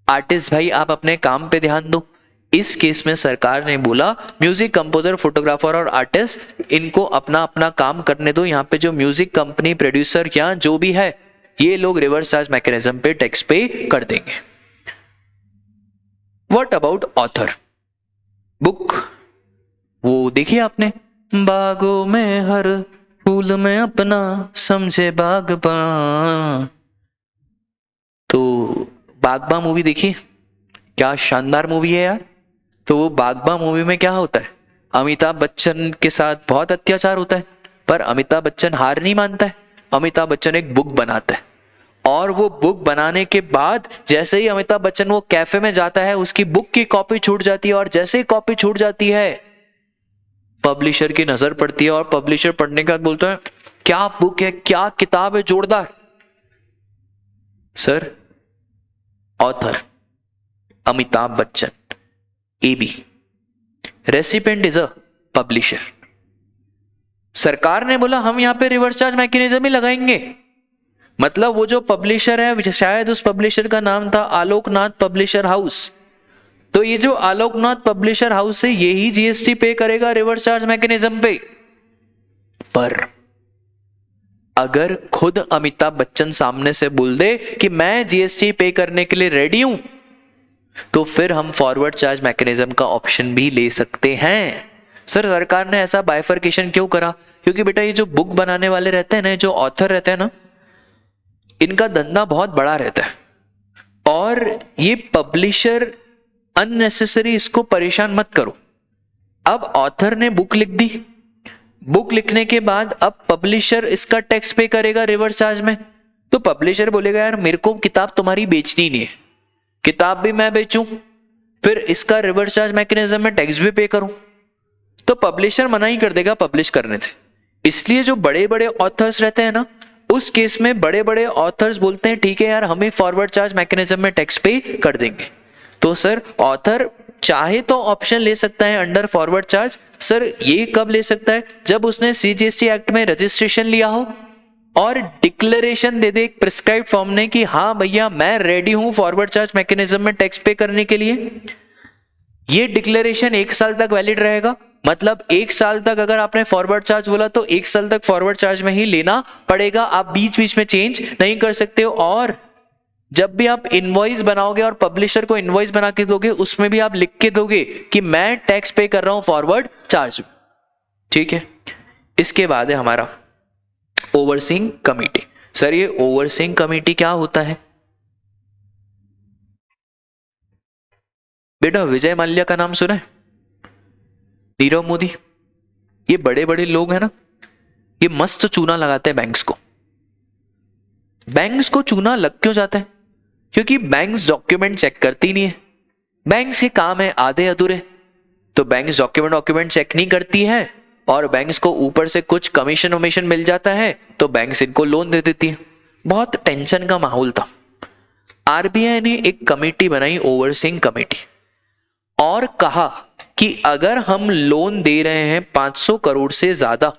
[SPEAKER 1] आर्टिस्ट भाई आप अपने काम पे ध्यान दो। इस केस में सरकार ने बोला म्यूजिक कंपोजर, फोटोग्राफर और आर्टिस्ट इनको अपना अपना काम करने दो। यहाँ पे जो म्यूजिक कंपनी, प्रोड्यूसर या जो भी है ये लोग रिवर्स चार्ज मैकेनिज्म पे टैक्स पे कर देंगे। What about author? बुक वो देखिए आपने, बागों में हर फूल में अपना समझे बागबान, तो बागबा मूवी देखिए, क्या शानदार मूवी है यार। तो वो बागबा मूवी में क्या होता है, अमिताभ बच्चन के साथ बहुत अत्याचार होता है पर अमिताभ बच्चन हार नहीं मानता है। अमिताभ बच्चन एक बुक बनाता है और वो बुक बनाने के बाद जैसे ही अमिताभ बच्चन वो कैफे में जाता है उसकी बुक की कॉपी छूट जाती है और जैसे ही कॉपी छूट जाती है पब्लिशर की नजर पड़ती है और पब्लिशर पढ़ने के बाद बोलता है क्या बुक है, क्या किताब है, जोरदार। Sir author Amitabh Bachchan, AB, recipient is a publisher. सरकार ने बोला हम यहां पे रिवर्स चार्ज मैकेनिज्म ही लगाएंगे, मतलब वो जो पब्लिशर है, शायद उस पब्लिशर का नाम था आलोकनाथ पब्लिशर हाउस, तो ये जो आलोकनाथ पब्लिशर हाउस है यही जीएसटी पे करेगा रिवर्स चार्ज मैकेनिज्म पे। पर अगर खुद अमिताभ बच्चन सामने से बोल दे कि मैं जीएसटी पे करने के लिए रेडी हूं, तो फिर हम फॉरवर्ड चार्ज मैकेनिज्म का ऑप्शन भी ले सकते हैं। सर सरकार ने ऐसा बाइफर्केशन क्यों करा? क्योंकि बेटा ये जो बुक बनाने वाले रहते हैं ना, जो ऑथर रहते हैं ना, इनका धंधा बहुत बड़ा रहता है और ये पब्लिशर अननेसेसरी इसको परेशान मत करो। अब ऑथर ने बुक लिख दी, बुक लिखने के बाद अब पब्लिशर इसका टैक्स पे करेगा रिवर्स चार्ज में, तो पब्लिशर बोलेगा यार मेरे को किताब तुम्हारी बेचनी नहीं है, किताब भी मैं बेचूं फिर इसका रिवर्स चार्ज मैकेनिज्म में टैक्स भी पे करूं, तो पब्लिशर मना ही कर देगा पब्लिश करने से। इसलिए जो बड़े बड़े ऑथर्स रहते हैं ना, उस केस में बड़े बड़े ऑथर्स बोलते हैं ठीक है यार हमें फॉरवर्ड चार्ज मैकेनिज्म में टैक्स पे कर देंगे। तो सर ऑथर चाहे तो ऑप्शन ले सकता है अंडर फॉरवर्ड चार्ज। सर ये कब ले सकता है? जब उसने सीजीएसटी एक्ट में रजिस्ट्रेशन लिया हो और डिक्लेरेशन दे दे एक प्रिस्क्राइब्ड फॉर्म ने कि हाँ भैया मैं रेडी हूं फॉरवर्ड चार्ज मैकेनिज्म में टैक्स पे करने के लिए। ये डिक्लेरेशन 1 साल तक वैलिड रहेगा, मतलब 1 साल तक अगर आपने फॉरवर्ड चार्ज बोला तो 1 साल तक फॉरवर्ड चार्ज में ही लेना पड़ेगा, आप बीच बीच में चेंज नहीं कर सकते हो। और जब भी आप इनवॉइस बनाओगे और पब्लिशर को इनवॉइस बना के दोगे उसमें भी आप लिख के दोगे कि मैं टैक्स पे कर रहा हूं फॉरवर्ड चार्ज, ठीक है। इसके बाद है हमारा ओवरसीइंग कमिटी। सर ये ओवरसीइंग कमिटी क्या होता है? बेटा विजय माल्या का नाम सुना है, नीरव मोदी, ये बड़े बड़े लोग हैं ना, ये मस्त चूना लगाते हैं बैंक्स को। बैंक्स को चूना लग क्यों जाता है? क्योंकि बैंक्स डॉक्यूमेंट चेक करती नहीं है, बैंक्स के काम है आधे अधूरे। तो बैंक्स डॉक्यूमेंट चेक नहीं करती है और बैंक्स को ऊपर से कुछ कमीशन वमीशन मिल जाता है तो बैंक्स इनको लोन दे देती है। बहुत टेंशन का माहौल था। आरबीआई ने एक कमेटी बनाई, ओवरसीइंग कमेटी, और कहा कि अगर हम लोन दे रहे हैं 500 करोड़ से ज्यादा,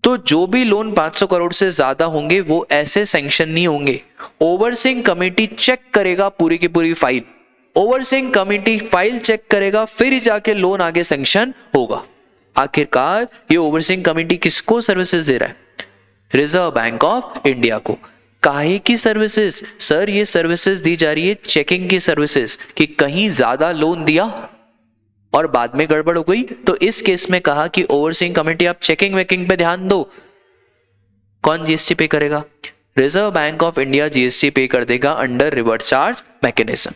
[SPEAKER 1] तो जो भी लोन 500 करोड़ से ज्यादा होंगे वो ऐसे सैंक्शन नहीं होंगे। ओवरसीइंग कमेटी चेक करेगा पूरी की पूरी file, overseeing committee file check करेगा, फिर जाके लोन आगे सैंक्शन होगा। आखिरकार ये ओवरसीइंग कमेटी किसको सर्विसेज दे रहा है? रिजर्व बैंक ऑफ इंडिया को। काहे की सर्विसेज? सर ये सर्विसेज दी जा रही है चेकिंग की सर्विसेज, कि कहीं ज्यादा लोन दिया और बाद में गड़बड़ हो गई, तो इस केस में कहा कि ओवरसीइंग कमेटी आप चेकिंग वेकिंग पे ध्यान दो। कौन जीएसटी पे करेगा? Reserve Bank of India GST पे कर देगा अंडर रिवर्स चार्ज मैकेनिज्म।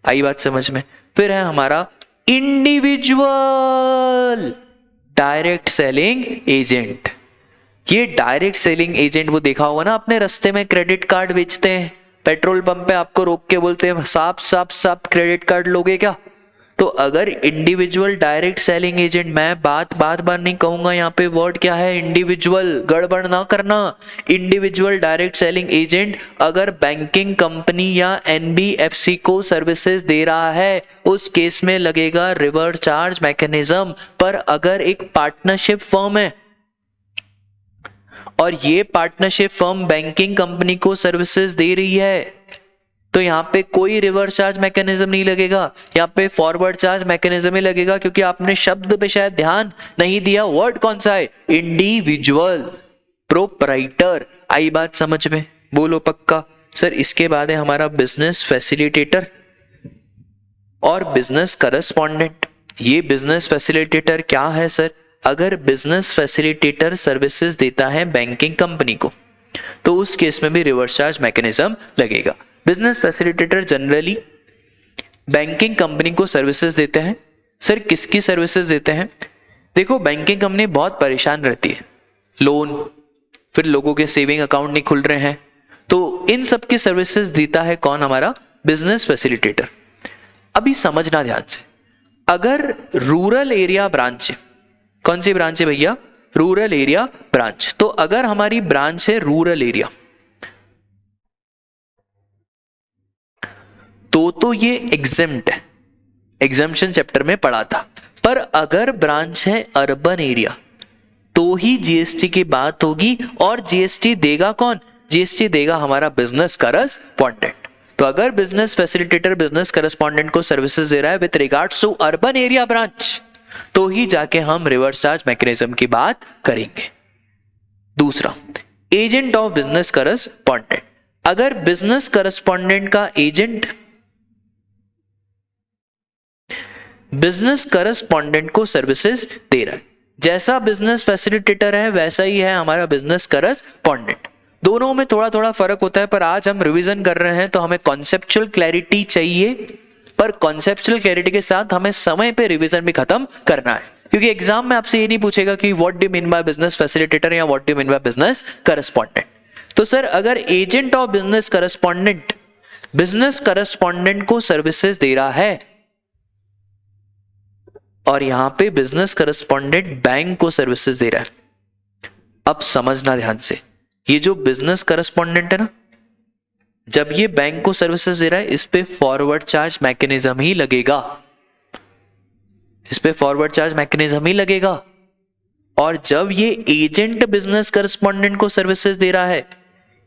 [SPEAKER 1] आई बात समझ में? फिर है हमारा इंडिविजुअल डायरेक्ट सेलिंग एजेंट। ये डायरेक्ट सेलिंग एजेंट वो देखा होगा ना, अपने रास्ते में क्रेडिट कार्ड बेचते हैं, पेट्रोल पंप पे आपको रोक के बोलते हैं साहब क्रेडिट कार्ड लोगे क्या? तो अगर इंडिविजुअल डायरेक्ट सेलिंग एजेंट, मैं बार नहीं कहूंगा यहाँ पे वर्ड क्या है, इंडिविजुअल, गड़बड़ ना करना। इंडिविजुअल डायरेक्ट सेलिंग एजेंट अगर बैंकिंग कंपनी या एनबीएफसी को सर्विसेज दे रहा है, उस केस में लगेगा रिवर्स चार्ज मैकेनिज्म। पर अगर एक पार्टनरशिप फर्म है और ये पार्टनरशिप फर्म बैंकिंग कंपनी को सर्विसेज दे रही है, तो यहाँ पे कोई रिवर्स चार्ज मैकेनिज्म नहीं लगेगा, यहाँ पे फॉरवर्ड चार्ज मैकेनिज्म ही लगेगा, क्योंकि आपने शब्द पे शायद ध्यान नहीं दिया। वर्ड कौन सा है? Individual, proprietor. आई बात समझ में? बोलो पक्का? सर इसके बाद है हमारा बिजनेस फैसिलिटेटर और बिजनेस करस्पॉन्डेंट। ये बिजनेस फैसिलिटेटर क्या है सर? अगर बिजनेस फैसिलिटेटर सर्विसेज देता है बैंकिंग कंपनी को, तो उस केस में भी रिवर्स चार्ज मैकेनिज्म लगेगा। Business facilitator generally banking company को सर्विसेज देते हैं। सर किसकी सर्विसेज देते हैं? देखो बैंकिंग कंपनी बहुत परेशान रहती है, लोन, फिर लोगों के सेविंग अकाउंट नहीं खुल रहे हैं, तो इन सब की सर्विसेज देता है कौन? हमारा बिजनेस फैसिलिटेटर। अभी समझना ध्यान से, अगर रूरल एरिया ब्रांच है, कौन सी ब्रांच है भैया? Rural area branch. तो अगर हमारी ब्रांच है रूरल एरिया, तो ये एग्जेम्प्ट है, एग्जेम्पशन चैप्टर में पढ़ा था। पर अगर ब्रांच है अर्बन एरिया, तो ही जीएसटी की बात होगी, और जीएसटी देगा कौन? जीएसटी देगा हमारा बिजनेस करस्पॉन्डेंट। तो अगर बिजनेस फैसिलिटेटर बिजनेस करस्पॉन्डेंट को सर्विसेज दे रहा है with regards to urban area branch, तो ही जाके हम रिवर्स चार्ज मैकेनिज्म की बात करेंगे। दूसरा, एजेंट ऑफ बिजनेस करस्पॉन्डेंट। अगर बिजनेस करस्पॉन्डेंट का एजेंट बिजनेस करस्पॉन्डेंट को सर्विसेज दे रहा है, जैसा बिजनेस फैसिलिटेटर है वैसा ही है हमारा बिजनेस करस्पॉन्डेंट। दोनों में थोड़ा थोड़ा फर्क होता है, पर आज हम रिवीजन कर रहे हैं तो हमें कॉन्सेप्चुअल क्लैरिटी चाहिए, पर कॉन्सेप्चुअल क्लैरिटी के साथ हमें समय पे रिवीजन भी खत्म करना है, क्योंकि एग्जाम में आपसे ये नहीं पूछेगा कि what do mean by business facilitator या what do mean by business correspondent. तो सर अगर एजेंट ऑफ बिजनेस करस्पॉन्डेंट को सर्विसेज दे रहा है, और यहां पे बिजनेस करस्पॉन्डेंट बैंक को सर्विसेज दे रहा है, अब समझना ध्यान से, ये जो बिजनेस करस्पॉन्डेंट है ना, जब ये बैंक को सर्विसेज दे रहा है, इस पे फॉरवर्ड चार्ज मैकेनिज्म ही लगेगा, इस पे फॉरवर्ड चार्ज मैकेनिज्म ही लगेगा। और जब ये एजेंट बिजनेस करस्पॉन्डेंट को सर्विसेज दे रहा है,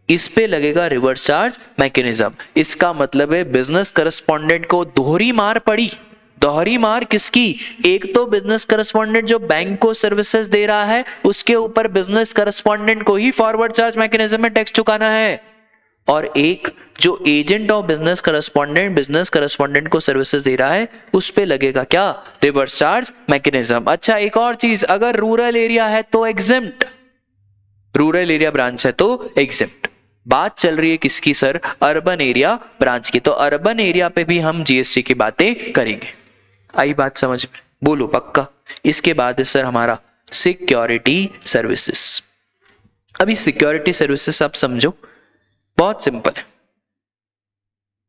[SPEAKER 1] इस पे लगेगा रिवर्स चार्ज मैकेनिज्म। इसका मतलब है बिजनेस करस्पॉन्डेंट को दोहरी मार पड़ी। दोहरी मार किसकी? एक तो बिजनेस करस्पॉन्डेंट जो बैंक को सर्विसेज दे रहा है, उसके ऊपर बिजनेस करस्पॉन्डेंट को ही फॉरवर्ड चार्ज मैकेनिज्म में टैक्स चुकाना है, और एक जो एजेंट ऑफ बिजनेस करस्पॉन्डेंट को सर्विसेज दे रहा है, उस पे लगेगा क्या? Reverse charge mechanism. अच्छा एक और चीज, अगर रूरल एरिया है तो एग्जेम्प्ट, रूरल एरिया ब्रांच है तो एग्जेम्प्ट। बात चल रही है किसकी सर? अर्बन एरिया ब्रांच की। तो अर्बन एरिया पे भी हम जीएसटी की बातें करेंगे। आई बात समझ में? बोलो पक्का? इसके बाद है सर हमारा सिक्योरिटी सर्विसेज। अभी सिक्योरिटी सर्विसेज आप समझो, बहुत सिंपल है।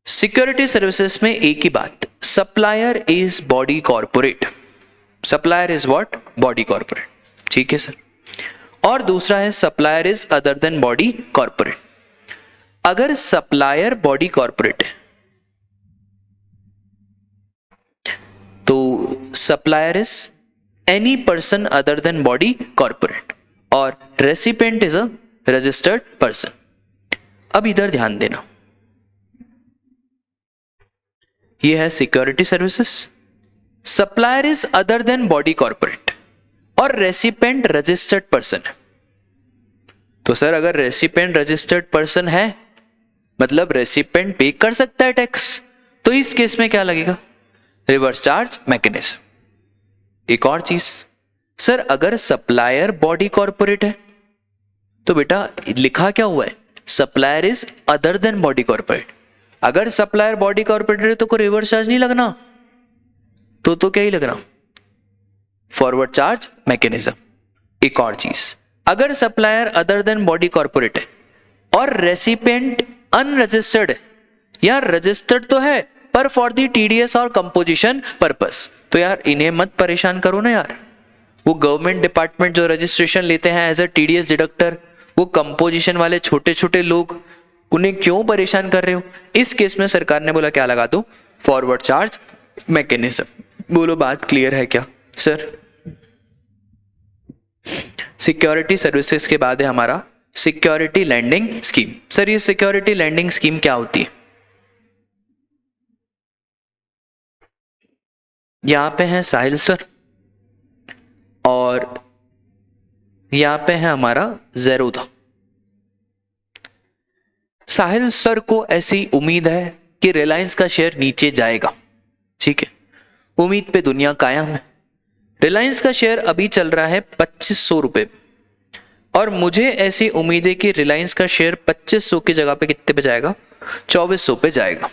[SPEAKER 1] सिक्योरिटी सर्विसेज में एक ही बात, supplier is body corporate, supplier is what, body corporate, ठीक है सर। और दूसरा है supplier is other than body corporate. अगर सप्लायर बॉडी कॉर्पोरेट है तो supplier is any person other than body corporate और recipient is a registered person. अब इधर ध्यान देना, ये है security services, supplier is other than body corporate और रेसिपिएंट रजिस्टर्ड पर्सन है। तो सर अगर रेसिपिएंट रजिस्टर्ड पर्सन है मतलब रेसिपिएंट पे कर सकता है टैक्स, तो इस केस में क्या लगेगा, रिवर्स चार्ज मैकेनिज्म। एक और चीज सर, अगर सप्लायर बॉडी कॉर्पोरेट है तो बेटा लिखा क्या हुआ है, supplier is other than body corporate. अगर सप्लायर बॉडी कॉर्पोरेट है तो कोई रिवर्स चार्ज नहीं लगना, तो क्या ही लगना, फॉरवर्ड चार्ज मैकेनिज्म। एक और चीज, अगर supplier other than body corporate है और रेसिपिएंट अनरजिस्टर्ड है, यार रजिस्टर्ड तो है पर फॉर दी टीडीएस और कंपोजिशन पर्पस, तो यार इन्हें मत परेशान करो ना यार। वो गवर्नमेंट डिपार्टमेंट जो रजिस्ट्रेशन लेते हैं एज अ टीडीएस डिडक्टर, वो कंपोजिशन वाले छोटे छोटे लोग, उन्हें क्यों परेशान कर रहे हो। इस केस में सरकार ने बोला क्या लगा दो, फॉरवर्ड चार्ज मैकेनिज्म। बोलो बात क्लियर है क्या सर। सिक्योरिटी सर्विसेज के बाद है हमारा सिक्योरिटी लैंडिंग स्कीम। सर ये सिक्योरिटी लैंडिंग स्कीम क्या होती है, यहां पे है साहिल सर और यहां पे है हमारा ज़ेरोधा। साहिल सर को ऐसी उम्मीद है कि रिलायंस का शेयर नीचे जाएगा, ठीक है, उम्मीद पे दुनिया कायम है। रिलायंस का शेयर अभी चल रहा है 2500 रुपए और मुझे ऐसी उम्मीद है कि रिलायंस का शेयर 2500 की जगह पे कितने पे जाएगा, 2400 पे जाएगा।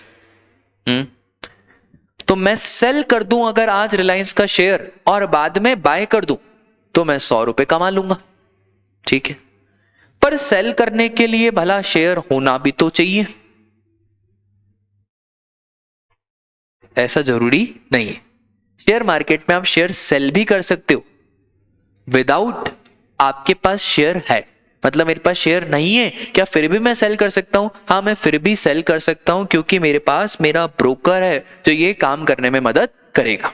[SPEAKER 1] तो मैं सेल कर दूं अगर आज रिलायंस का शेयर और बाद में बाय कर दूं तो मैं 100 रुपए कमा लूंगा, ठीक है। पर सेल करने के लिए भला शेयर होना भी तो चाहिए, ऐसा जरूरी नहीं है। शेयर मार्केट में आप शेयर सेल भी कर सकते हो विदाउट आपके पास शेयर है, मतलब मेरे पास शेयर नहीं है क्या फिर भी मैं सेल कर सकता हूं, हाँ मैं फिर भी सेल कर सकता हूं क्योंकि मेरे पास मेरा ब्रोकर है जो ये काम करने में मदद करेगा।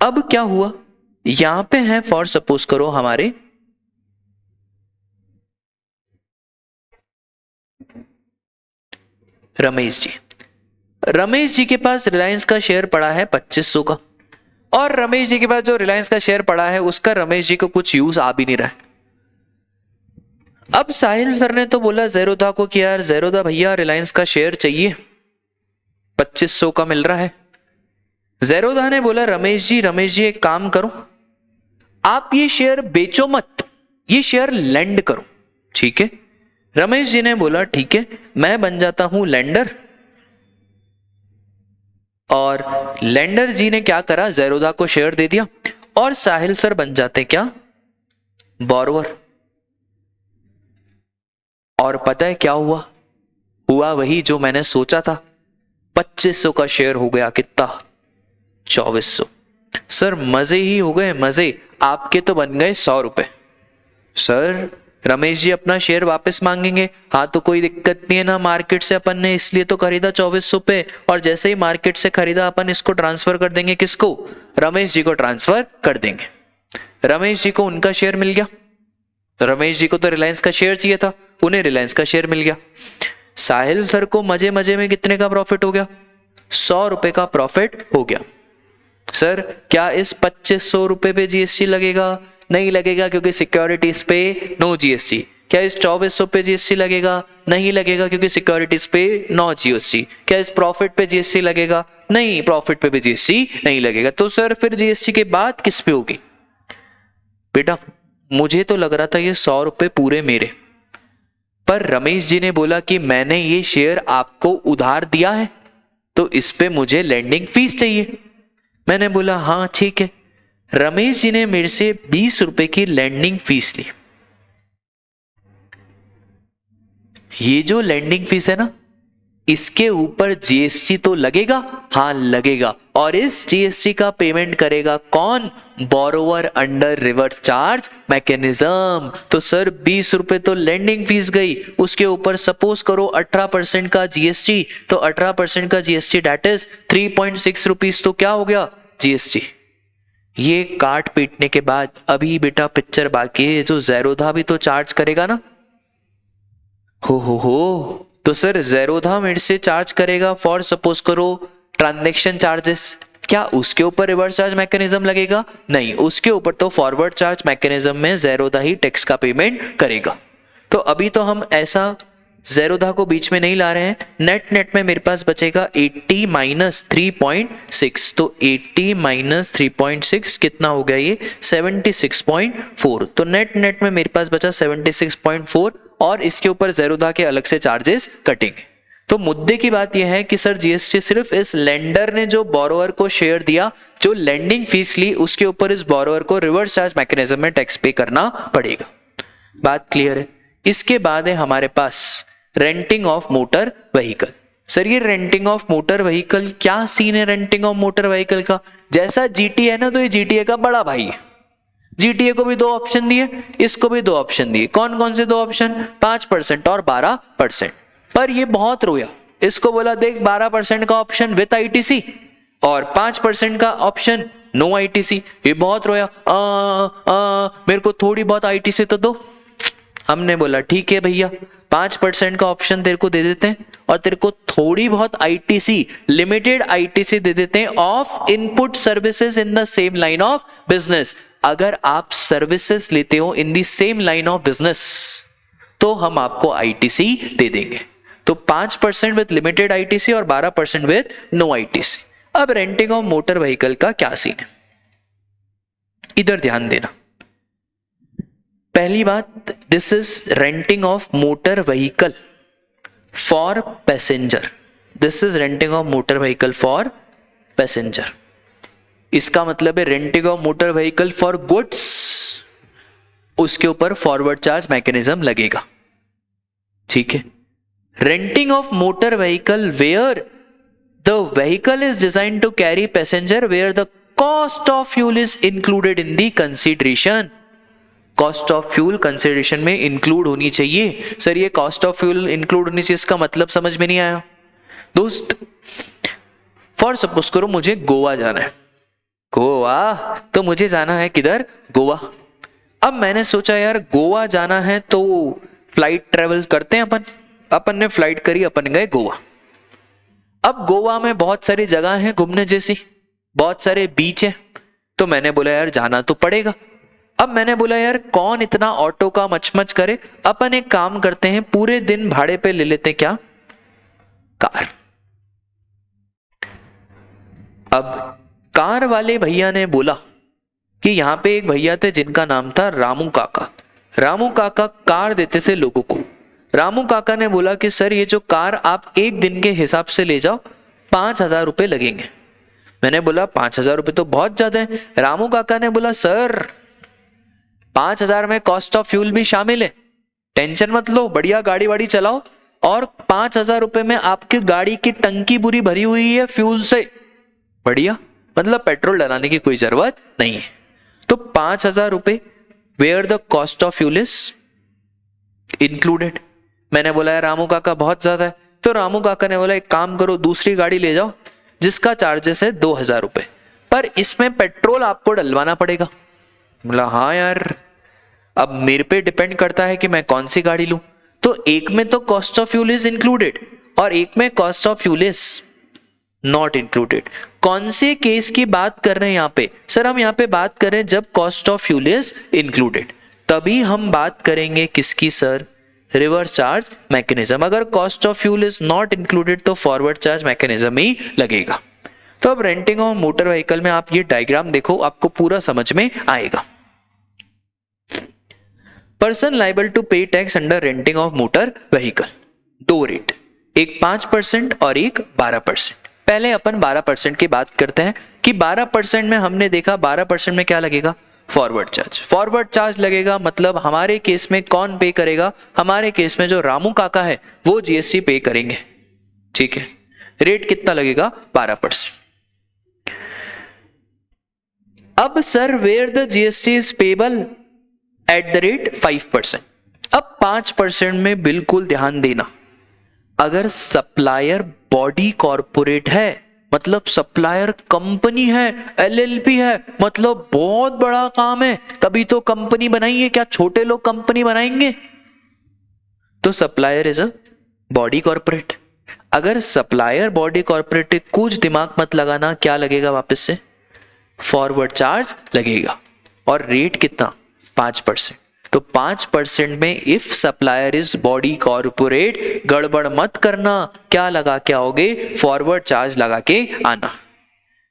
[SPEAKER 1] अब क्या हुआ, यहां पे है फॉर सपोज करो हमारे रमेश जी, रमेश जी के पास रिलायंस का शेयर पड़ा है 2500 का और रमेश जी के पास जो रिलायंस का शेयर पड़ा है उसका रमेश जी को कुछ यूज आ भी नहीं रहा है। अब साहिल सर ने तो बोला ज़ेरोधा को कि यार ज़ेरोधा भैया रिलायंस का शेयर चाहिए, 2500 का मिल रहा है। ज़ेरोधा ने बोला रमेश जी एक काम करो, आप ये शेयर बेचो मत, ये शेयर लेंड करो, ठीक है। रमेश जी ने बोला ठीक है मैं बन जाता हूं लेंडर, और लेंडर जी ने क्या करा, ज़ेरोधा को शेयर दे दिया और साहिल सर बन जाते क्या, बोरोवर। और पता है क्या हुआ, हुआ वही जो मैंने सोचा था, 2500 का शेयर हो गया कितना, 2400। सर मजे ही हो गए मजे, आपके तो बन गए 100 रुपए। सर रमेश जी अपना शेयर वापस मांगेंगे, हाँ तो कोई दिक्कत नहीं है ना, मार्केट से अपन ने इसलिए तो खरीदा 2400 पे, और जैसे ही मार्केट से खरीदा अपन इसको ट्रांसफर कर देंगे, किसको, रमेश जी को ट्रांसफर कर देंगे। रमेश जी को उनका शेयर मिल गया, रमेश जी को तो रिलायंस का शेयर चाहिए था, उन्हें रिलायंस का शेयर मिल गया। साहिल सर को मजे मजे में कितने का प्रॉफिट हो गया, 100 रुपए का प्रॉफिट हो गया। सर क्या इस 2500 रुपए पे जीएसटी लगेगा, नहीं लगेगा क्योंकि सिक्योरिटीज पे नो जीएसटी। क्या इस 2400 पे जीएसटी लगेगा, नहीं लगेगा क्योंकि सिक्योरिटीज पे नो जीएसटी। क्या इस प्रॉफिट पे जीएसटी लगेगा, नहीं प्रॉफिट पे भी जीएसटी नहीं लगेगा। तो सर फिर जीएसटी के बाद किस पे होगी, बेटा मुझे तो लग रहा था ये 100 रुपए पूरे मेरे, पर रमेश जी ने बोला कि मैंने ये शेयर आपको उधार दिया है तो इस पे मुझे लैंडिंग फीस चाहिए। मैंने बोला हाँ ठीक है। रमेश जी ने मेरे से 20 रुपए की लैंडिंग फीस ली। ये जो लैंडिंग फीस है ना, इसके ऊपर जीएसटी तो लगेगा, हाँ लगेगा। और इस जीएसटी का पेमेंट करेगा कौन? Borrower under reverse charge mechanism. तो सर 20 रुपए तो लैंडिंग फीस गई, उसके ऊपर सपोज करो 18% का जीएसटी, तो 18% का जीएसटी दैट इज 3.6 रुपीज, तो क्या हो गया? जीएसटी। ये काट पीटने के बाद अभी बेटा पिक्चर बाकी है, जो ज़ेरोधा भी तो चार्ज करेगा ना। हो तो सर ज़ेरोधा मेरे से चार्ज करेगा फॉर सपोज करो ट्रांजैक्शन चार्जेस, क्या उसके ऊपर रिवर्स चार्ज मैकेनिज्म लगेगा? नहीं, उसके ऊपर तो फॉरवर्ड चार्ज मैकेनिज्म में ज़ेरोधा ही टैक्स का पेमेंट करेगा। तो अभी तो हम ऐसा ज़ेरोधा को बीच में नहीं ला रहे हैं। नेट में मेरे पास बचेगा 80 माइनस 3.6, तो 80 माइनस 3.6 कितना हो गया? ये 76.4। तो नेट में मेरे पास बचा 76.4 और इसके ऊपर ज़ेरोधा के अलग से चार्जेस कटेंगे। तो मुद्दे की बात यह है कि सर जीएसटी सिर्फ इस लेंडर ने जो बोरोवर को शेयर दिया, जो लेंडिंग फीस ली, उसके ऊपर इस बोरोवर को रिवर्स चार्ज मैकेनिज्म में टैक्स पे करना पड़ेगा। बात क्लियर है? इसके बाद है हमारे पास renting of motor vehicle. Sir ये रेंटिंग ऑफ मोटर व्हीकल क्या सीन है? रेंटिंग ऑफ मोटर व्हीकल का जैसा जीटीए है ना, तो ये जीटीए का बड़ा भाई है। जीटीए को भी 2 ऑप्शन दिए, इसको भी 2 ऑप्शन दिए। कौन कौन से 2 ऑप्शन? 5% और 12%। पर ये बहुत रोया, इसको बोला देख 12% का ऑप्शन विथ आईटीसी और 5% का ऑप्शन नो आईटीसी। ये बहुत रोया, मेरे को थोड़ी बहुत आईटीसी तो दो। हमने बोला ठीक है भैया, 5% का ऑप्शन तेरे को दे देते हैं और तेरे को थोड़ी बहुत आईटीसी, लिमिटेड आईटीसी दे देते हैं of input services in the same line of business. अगर आप सर्विसेज लेते हो in the same line of business तो हम आपको आईटीसी दे देंगे। तो 5% विद लिमिटेड आईटीसी और 12% विद नो आईटीसी। अब रेंटिंग ऑफ मोटर व्हीकल का क्या सीन है, इधर ध्यान देना। पहली बात, this is renting of motor vehicle for passenger. This is renting of motor vehicle for passenger. इसका मतलब है renting of motor vehicle for goods, उसके ऊपर फॉरवर्ड चार्ज मैकेनिज्म लगेगा। ठीक है। Renting of motor vehicle where the vehicle is design to carry passenger, where the cost of fuel is included in the consideration. Cost of fuel consideration में include होनी चाहिए। Sir ये cost of fuel include होनी चाहिए, इसका मतलब समझ में नहीं आया दोस्त। फॉर सपोज करो मुझे गोवा जाना है, गोवा तो मुझे जाना है किधर? गोवा। अब मैंने सोचा यार गोवा जाना है तो फ्लाइट ट्रेवल करते हैं अपन ने फ्लाइट करी, अपन गए गोवा। अब गोवा में बहुत सारी जगह हैं घूमने जैसी, बहुत सारे बीच हैं, तो मैंने बोला यार जाना तो पड़ेगा। अब मैंने बोला यार कौन इतना ऑटो का मचमच करे, अपन एक काम करते हैं पूरे दिन भाड़े पे ले लेते, क्या? कार। अब कार वाले भैया ने बोला कि यहाँ पे एक भैया थे जिनका नाम था रामू काका। रामू काका कार देते थे लोगों को। रामू काका ने बोला कि सर ये जो कार आप एक दिन के हिसाब से ले जाओ, 5,000 रुपये लगेंगे। मैंने बोला 5,000 रुपये तो बहुत ज्यादा है। रामू काका ने बोला सर 5,000 में कॉस्ट ऑफ फ्यूल भी शामिल है, टेंशन मत लो, बढ़िया गाड़ी वाड़ी चलाओ और 5,000 रुपये में आपकी गाड़ी की टंकी पूरी भरी हुई है फ्यूल से, बढ़िया, मतलब पेट्रोल डलाने की कोई जरूरत नहीं है। तो 5,000 रुपये where the cost of fuel is included. मैंने बोला यार रामू काका बहुत ज्यादा है, तो रामू काका ने बोला एक काम करो दूसरी गाड़ी ले जाओ जिसका चार्जेस है 2,000 रुपये, पर इसमें पेट्रोल आपको डलवाना पड़ेगा। बोला हाँ यार, अब मेरे पे डिपेंड करता है कि मैं कौन सी गाड़ी लूं। तो एक में तो cost of fuel is included और एक में cost of fuel is not included. कौन से केस की बात कर रहे हैं यहाँ पे? सर हम यहाँ पे बात कर रहे हैं जब cost of fuel is included, तभी हम बात करेंगे किसकी सर? Reverse charge mechanism. अगर cost of fuel is not included तो फॉरवर्ड चार्ज मैकेनिज्म ही लगेगा। तो अब रेंटिंग ऑफ मोटर व्हीकल में आप ये डायग्राम देखो, आपको पूरा समझ में आएगा। पर्सन लाइबल टू पे tax under renting of motor vehicle, 2 rate, एक 5% और एक 12%। पहले अपन 12% की बात करते हैं कि 12% में हमने देखा 12% में क्या लगेगा? Forward charge. फॉरवर्ड चार्ज लगेगा मतलब हमारे केस में कौन पे करेगा, हमारे केस में जो रामू काका है वो जीएसटी पे करेंगे, ठीक है। रेट कितना लगेगा, 12%। अब sir where the GST is payable at the rate 5%। अब 5% में बिल्कुल ध्यान देना, अगर सप्लायर बॉडी कॉर्पोरेट है मतलब सप्लायर कंपनी है, एलएलपी है, मतलब बहुत बड़ा काम है, तभी तो कंपनी बनाई है, क्या छोटे लोग कंपनी बनाएंगे। तो supplier is a body corporate. अगर सप्लायर बॉडी कॉर्पोरेट, कुछ दिमाग मत लगाना, क्या लगेगा वापस से, फॉरवर्ड चार्ज लगेगा। और रेट कितना, 5%। तो 5% में if supplier is body corporate, गड़बड़ मत करना, क्या लगा के आओगे, फॉरवर्ड चार्ज लगा के आना।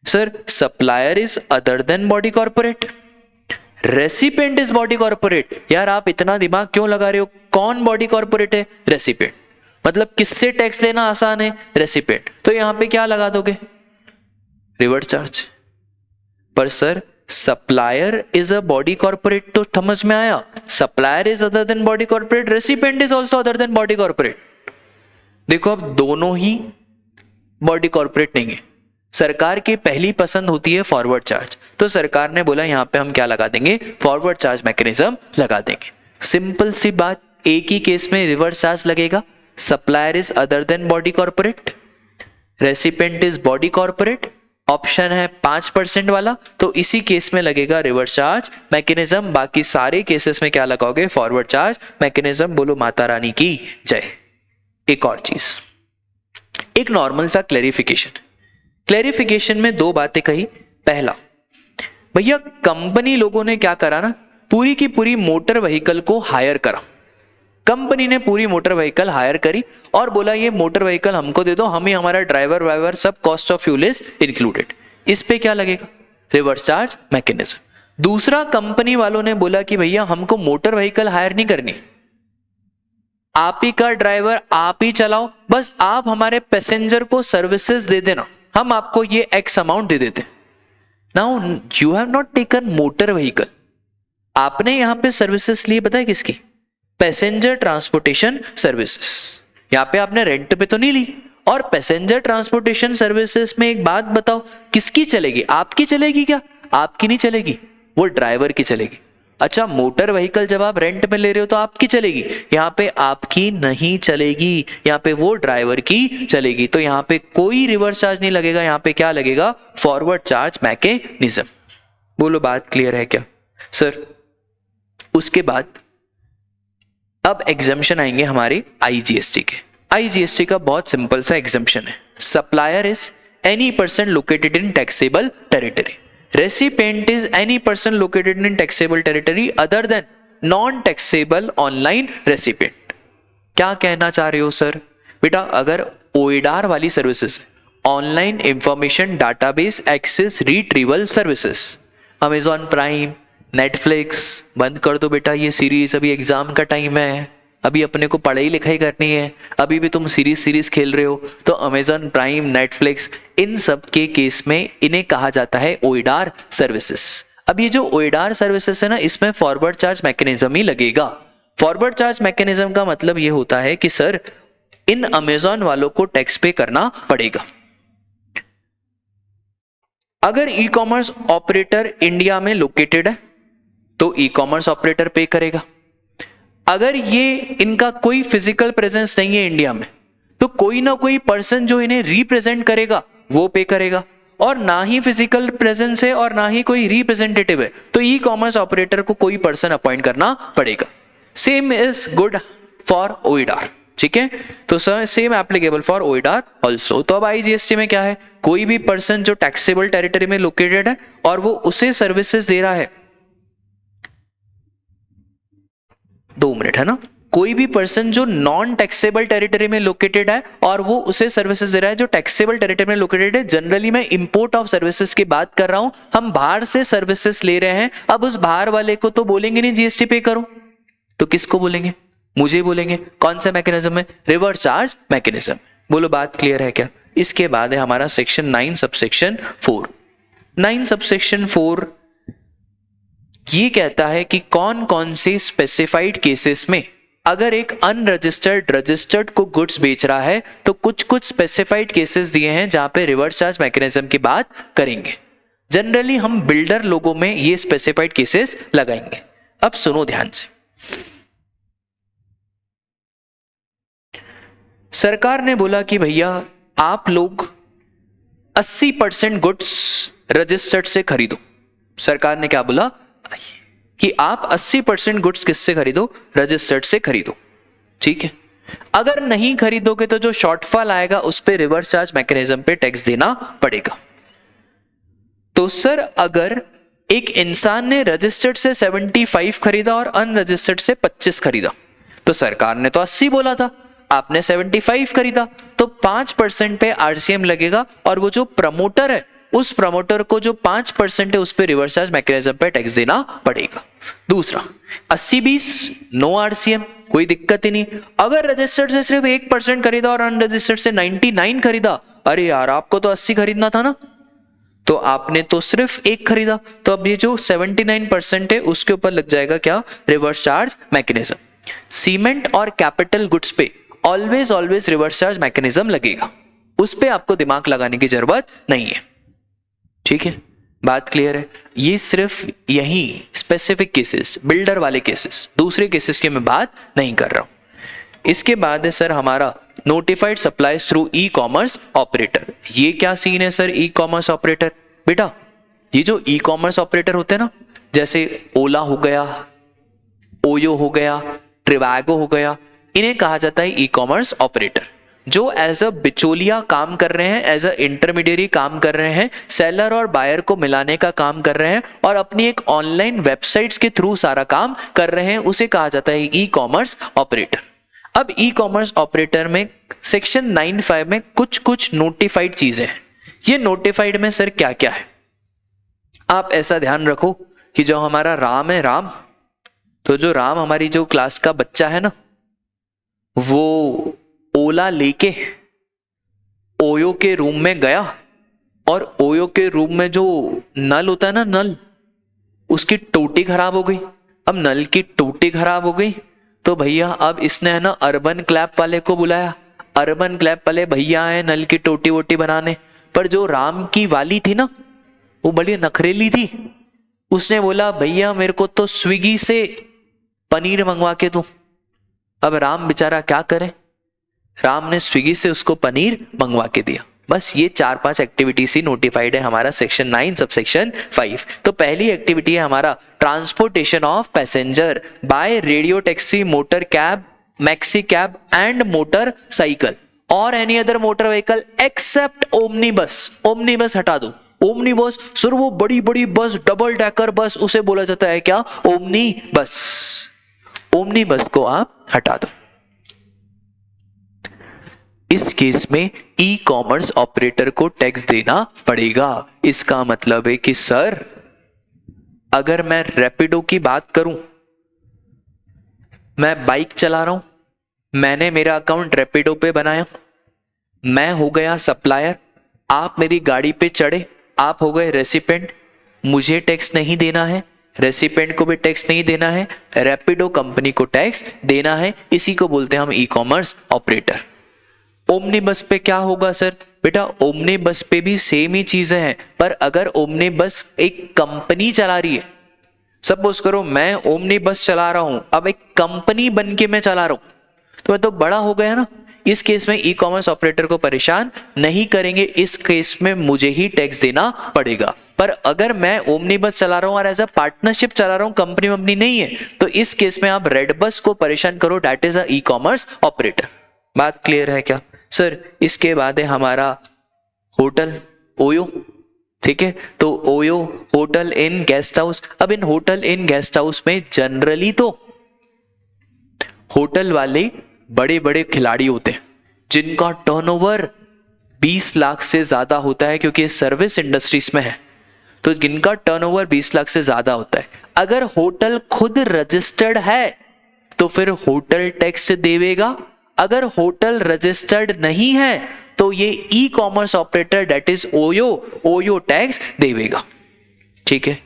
[SPEAKER 1] Sir supplier is other than body corporate, recipient is body corporate. यार आप इतना दिमाग क्यों लगा रहे हो, कौन बॉडी कॉर्पोरेट है, रेसिपिएंट। मतलब किससे टैक्स लेना आसान है, रेसिपिएंट। तो यहां पे क्या लगा दोगे, रिवर्स चार्ज। पर sir supplier is a body corporate तो समझ में आया, supplier is other than body corporate, recipient is also other than body corporate. देखो अब दोनों ही बॉडी कॉर्पोरेट नहीं है, सरकार की पहली पसंद होती है फॉरवर्ड चार्ज, तो सरकार ने बोला यहां पे हम क्या लगा देंगे, फॉरवर्ड चार्ज मैकेनिज्म लगा देंगे। सिंपल सी बात, एक ही केस में रिवर्स चार्ज लगेगा, supplier is other than body corporate, recipient is body corporate, option है 5% वाला, तो इसी केस में लगेगा रिवर्स चार्ज मैकेनिज्म। बाकी सारे केसेस में क्या लगाओगे, फॉरवर्ड चार्ज मैकेनिज्म। बोलो माता रानी की जय। एक और चीज, एक नॉर्मल सा क्लेरिफिकेशन में दो बातें कही। पहला, भैया कंपनी लोगों ने क्या करा ना, पूरी की पूरी मोटर व्हीकल को हायर करा। कंपनी ने पूरी मोटर व्हीकल हायर करी और बोला ये मोटर व्हीकल हमको दे दो, हम ही हमारा ड्राइवर वाइवर सब cost of fuel is included. इस पे क्या लगेगा, रिवर्स चार्ज मैकेनिज्म। दूसरा, कंपनी वालों ने बोला कि भैया हमको मोटर व्हीकल हायर नहीं करनी, आप ही का ड्राइवर आप ही चलाओ, बस आप हमारे पैसेंजर को सर्विसेज दे देना, हम आपको ये एक्स अमाउंट दे देते। Now you have not taken motor vehicle, आपने यहां पे सर्विसेज ली, बताए किसकी, पैसेंजर ट्रांसपोर्टेशन सर्विसेज। यहां पे आपने रेंट पे तो नहीं ली। और पैसेंजर ट्रांसपोर्टेशन सर्विसेज में एक बात बताओ, किसकी चलेगी, आपकी चलेगी क्या, आपकी नहीं चलेगी, वो ड्राइवर की चलेगी। अच्छा मोटर व्हीकल जब आप रेंट पे ले रहे हो तो आपकी चलेगी, यहाँ पे आपकी नहीं चलेगी, यहाँ पे वो ड्राइवर की चलेगी। तो यहाँ पे कोई रिवर्स चार्ज नहीं लगेगा, यहाँ पे क्या लगेगा, फॉरवर्ड चार्ज मैकेनिज्म। बोलो बात क्लियर है क्या सर। उसके बाद अब एग्जम्पशन आएंगे हमारे आईजीएसटी के। आईजीएसटी का बहुत सिंपल सा एग्जम्पशन है, supplier is any person located in taxable territory, recipient is any person located in taxable territory other than non taxable online recipient. क्या कहना चाह रहे हो सर, बेटा अगर ओएडार वाली services, online information database access retrieval services, Amazon Prime, Netflix, बंद कर दो बेटा ये सीरीज, अभी एग्जाम का टाइम है, अभी अपने को पढ़ाई लिखाई करनी है, अभी भी तुम सीरीज खेल रहे हो, तो अमेजॉन प्राइम, नेटफ्लिक्स, इन सब के केस में इन्हें कहा जाता है ओएडार सर्विसेज। अब ये जो ओएडार सर्विसेज है ना, इसमें फॉरवर्ड चार्ज मैकेनिज्म ही लगेगा। फॉरवर्ड चार्ज मैकेनिज्म का मतलब ये होता है कि सर इन अमेजॉन वालों को टैक्स पे करना पड़ेगा। अगर ई कॉमर्स ऑपरेटर इंडिया में लोकेटेड है तो ई कॉमर्स ऑपरेटर पे करेगा। अगर ये इनका कोई फिजिकल प्रेजेंस नहीं है इंडिया में तो कोई ना कोई पर्सन जो इन्हें रिप्रेजेंट करेगा वो पे करेगा, और ना ही फिजिकल प्रेजेंस है और ना ही कोई रिप्रेजेंटेटिव है तो ई कॉमर्स ऑपरेटर को कोई पर्सन अपॉइंट करना पड़ेगा। सेम इज गुड फॉर ओएडार, ठीक है, तो सेम एप्लीकेबल फॉर ओएडार ऑल्सो। तो अब आईजीएसटी में क्या है, कोई भी पर्सन जो टैक्सेबल टेरिटरी में लोकेटेड है और वो उसे सर्विसेज दे रहा है, 2 मिनट है ना, कोई भी पर्सन जो नॉन टैक्सेबल टेरिटरी में लोकेटेड है और वो उसे सर्विसेज दे रहा है जो टैक्सेबल टेरिटरी में लोकेटेड है। जनरली मैं इंपोर्ट ऑफ सर्विसेज की बात कर रहा हूं, हम बाहर से सर्विसेज ले रहे हैं। अब उस बाहर वाले को तो बोलेंगे नहीं जीएसटी पे करो, तो किसको बोलेंगे, मुझे बोलेंगे। कौन सा मैकेनिज्म है, रिवर्स चार्ज मैकेनिज्म। बोलो बात क्लियर है क्या। इसके बाद है हमारा सेक्शन 9 सबसेक्शन 4। 9 सबसेक्शन 4 ये कहता है कि कौन कौन से स्पेसिफाइड केसेस में अगर एक अनरजिस्टर्ड रजिस्टर्ड को गुड्स बेच रहा है तो कुछ कुछ स्पेसिफाइड केसेस दिए हैं जहां पे रिवर्स चार्ज मैकेनिज्म की बात करेंगे। जनरली हम बिल्डर लोगों में ये स्पेसिफाइड केसेस लगाएंगे। अब सुनो ध्यान से, सरकार ने बोला कि भैया आप लोग 80% गुड्स रजिस्टर्ड से खरीदो। सरकार ने क्या बोला कि आप 80% गुड्स किससे खरीदो? रजिस्टर्ड से खरीदो। ठीक है, अगर नहीं खरीदोगे तो जो शॉर्टफॉल आएगा उस पे रिवर्स चार्ज मैकेनिज्म पे टैक्स देना पड़ेगा। तो सर अगर एक इंसान ने रजिस्टर्ड से 75 खरीदा और अनरजिस्टर्ड से 25 खरीदा, तो सरकार ने तो 80 बोला था, आपने 75 खरीदा, तो 5% पे आरसीएम लगेगा और वो जो प्रमोटर है उस प्रमोटर को जो 5% है उस पे रिवर्स चार्ज मैकेनिज्म पे टैक्स देना पड़ेगा। दूसरा 80-20 नो आरसीएम, कोई दिक्कत ही नहीं। अगर रजिस्टर्ड से सिर्फ 1% खरीदा और अनरजिस्टर्ड से 99 खरीदा, अरे यार आपको तो 80 खरीदना था ना, तो आपने तो सिर्फ 1 खरीदा, तो अब ये जो 79% है उसके ऊपर लग जाएगा क्या? Reverse charge mechanism. सीमेंट और कैपिटल गुड्स पे ऑलवेज रिवर्स चार्ज मैकेनिज्म लगेगा, उस पे आपको दिमाग लगाने की जरूरत नहीं है। ठीक है, बात क्लियर है? ये सिर्फ यही स्पेसिफिक केसेस, बिल्डर वाले केसेस, दूसरे केसेस की मैं बात नहीं कर रहा हूं। इसके बाद है सर हमारा नोटिफाइड सप्लाईज थ्रू ई कॉमर्स ऑपरेटर। ये क्या सीन है सर? ई कॉमर्स ऑपरेटर, बेटा ये जो ई कॉमर्स ऑपरेटर होते हैं ना, जैसे ओला हो गया, ओयो हो गया, ट्रिवैगो हो गया, इन्हें कहा जाता है ई कॉमर्स ऑपरेटर, जो एज अ बिचौलिया काम कर रहे हैं, एज अ इंटरमीडिएरी काम कर रहे हैं, सेलर और बायर को मिलाने का काम कर रहे हैं और अपनी एक ऑनलाइन वेबसाइट्स के थ्रू सारा काम कर रहे हैं, उसे कहा जाता है ई कॉमर्स ऑपरेटर। अब ई कॉमर्स ऑपरेटर में सेक्शन 9(5) में कुछ कुछ नोटिफाइड चीजें हैं। ये नोटिफाइड में सर क्या क्या है? आप ऐसा ध्यान रखो कि जो हमारा राम है, राम, तो जो राम हमारी जो क्लास का बच्चा है ना, वो ओला लेके ओयो के रूम में गया और ओयो के रूम में जो नल होता है ना, नल, उसकी टोटी खराब हो गई। अब नल की टोटी खराब हो गई तो भैया अब इसने है ना अर्बन क्लैप वाले को बुलाया। अर्बन क्लैप वाले भैया आए नल की टोटी वोटी बनाने, पर जो राम की वाली थी ना वो बड़ी नखरेली थी, उसने बोला भैया मेरे को तो स्विगी से पनीर मंगवा के दो। अब राम बेचारा क्या करे, राम ने स्विगी से उसको पनीर मंगवा के दिया। बस ये 4-5 एक्टिविटीज ही नोटिफाइड है हमारा सेक्शन 9 सबसेक्शन 5। तो पहली एक्टिविटी है हमारा transportation of passenger by radio taxi, motor cab, maxi cab and motorcycle और any other motor vehicle except omni bus. Omni bus हटा दो। ओमनी बस सर वो बड़ी बड़ी बस, डबल डेकर बस, उसे बोला जाता है क्या? Omni bus. ओमनी बस को आप हटा दो। इस केस में ई कॉमर्स ऑपरेटर को टैक्स देना पड़ेगा। इसका मतलब है कि सर अगर मैं रैपिडो की बात करूं, मैं बाइक चला रहा हूं, मैंने मेरा अकाउंट रैपिडो पे बनाया, मैं हो गया सप्लायर, आप मेरी गाड़ी पे चढ़े, आप हो गए रेसिपेंट, मुझे टैक्स नहीं देना है, रेसिपेंट को भी टैक्स नहीं देना है, रैपिडो कंपनी को टैक्स देना है। इसी को बोलते हैं हम ई कॉमर्स ऑपरेटर। ओमनी बस पे क्या होगा सर? बेटा ओमनी बस पे भी सेम ही चीजें हैं, पर अगर ओमनी बस एक कंपनी चला रही है, सपोज करो मैं ओमनी बस चला रहा हूं, अब एक कंपनी बन के मैं चला रहा हूं, तो मैं तो बड़ा हो गया ना। इस केस में ई कॉमर्स ऑपरेटर को परेशान नहीं करेंगे, इस केस में मुझे ही टैक्स देना पड़ेगा। पर अगर मैं ओमनी बस चला रहा हूं और एज अ पार्टनरशिप चला रहा हूं, कंपनी वंपनी नहीं है, तो इस केस में आप रेड बस को परेशान करो, that is a E commerce operator. बात क्लियर है क्या सर? इसके बाद है हमारा होटल, ओयो। ठीक है, तो OYO hotel in guest house. अब इन होटल इन गेस्ट हाउस में जनरली तो होटल वाले बड़े बड़े खिलाड़ी होते हैं जिनका टर्नओवर 20 लाख से ज्यादा होता है, क्योंकि सर्विस इंडस्ट्रीज में है, तो जिनका टर्नओवर 20 लाख से ज्यादा होता है। अगर होटल खुद रजिस्टर्ड है तो फिर होटल टैक्स देवेगा। अगर होटल रजिस्टर्ड नहीं है तो ये e commerce operator that is OYO tax देवेगा। ठीक है,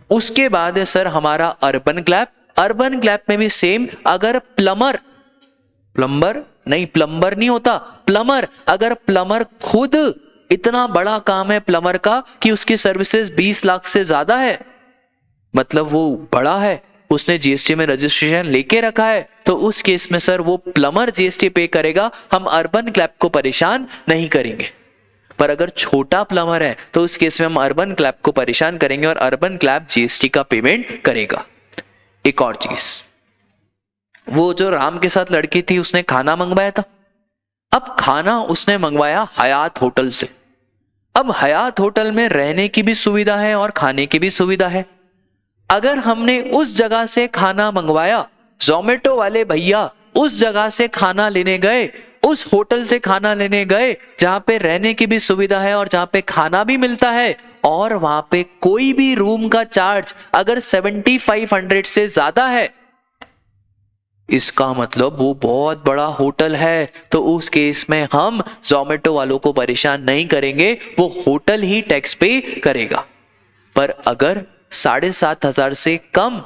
[SPEAKER 1] उसके बाद है सर हमारा अर्बन क्लैप। अर्बन क्लैप में भी सेम, अगर प्लम्बर नहीं होता, प्लम्बर, अगर प्लम्बर खुद, इतना बड़ा काम है प्लम्बर का कि उसकी सर्विसेज 20 लाख से ज्यादा है, मतलब वो बड़ा है, उसने जीएसटी में रजिस्ट्रेशन लेके रखा है, तो उस केस में सर वो प्लम्बर जीएसटी पे करेगा, हम अर्बन क्लैप को परेशान नहीं करेंगे। पर अगर छोटा प्लम्बर है तो उस केस में हम अर्बन क्लैप को परेशान करेंगे और अर्बन क्लैप जीएसटी का पेमेंट करेगा। एक और चीज, वो जो राम के साथ लड़की थी उसने खाना मंगवाया था, अब खाना उसने मंगवाया हयात होटल से। अब हयात होटल में रहने की भी सुविधा है और खाने की भी सुविधा है। अगर हमने उस जगह से खाना मंगवाया, जोमेटो वाले भैया उस जगह से खाना लेने गए, उस होटल से खाना लेने गए जहां पे रहने की भी सुविधा है और जहां पे खाना भी मिलता है, और वहां पे कोई भी रूम का चार्ज अगर 7500 से ज्यादा है, इसका मतलब वो बहुत बड़ा होटल है, तो उस केस में हम जोमेटो वालों को परेशान नहीं करेंगे, वो होटल ही टैक्स पे करेगा। पर अगर 7500 से कम,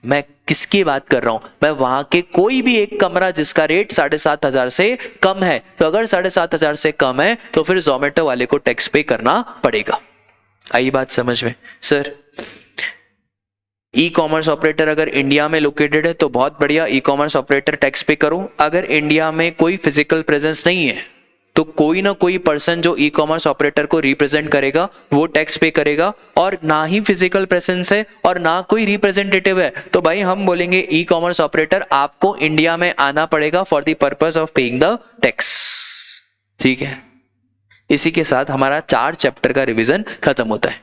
[SPEAKER 1] मैं किसकी बात कर रहा हूं, मैं वहां के कोई भी एक कमरा जिसका रेट 7500 से कम है, तो अगर 7500 से कम है तो फिर जोमेटो वाले को टैक्स पे करना पड़ेगा। आई बात समझ में? सर ई कॉमर्स ऑपरेटर अगर इंडिया में लोकेटेड है तो बहुत बढ़िया, ई कॉमर्स ऑपरेटर टैक्स पे करो। अगर इंडिया में कोई फिजिकल प्रेजेंस नहीं है तो कोई ना कोई पर्सन जो ई कॉमर्स ऑपरेटर को रिप्रेजेंट करेगा वो टैक्स पे करेगा, और ना ही फिजिकल प्रेजेंस है और ना कोई रिप्रेजेंटेटिव है तो भाई हम बोलेंगे ई कॉमर्स ऑपरेटर आपको इंडिया में आना पड़ेगा for the purpose of paying the tax. ठीक है, इसी के साथ हमारा 4 चैप्टर का रिवीजन खत्म होता है।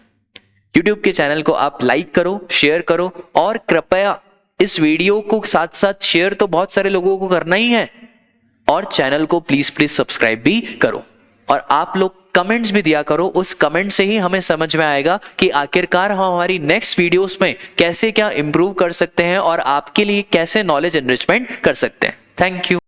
[SPEAKER 1] यूट्यूब के चैनल को आप लाइक करो, शेयर करो, और कृपया इस वीडियो को साथ साथ शेयर तो बहुत सारे लोगों को करना ही है, और चैनल को प्लीज सब्सक्राइब भी करो, और आप लोग कमेंट्स भी दिया करो। उस कमेंट से ही हमें समझ में आएगा कि आखिरकार हम हमारी नेक्स्ट वीडियोस में कैसे क्या इंप्रूव कर सकते हैं और आपके लिए कैसे नॉलेज एनरिचमेंट कर सकते हैं। Thank you.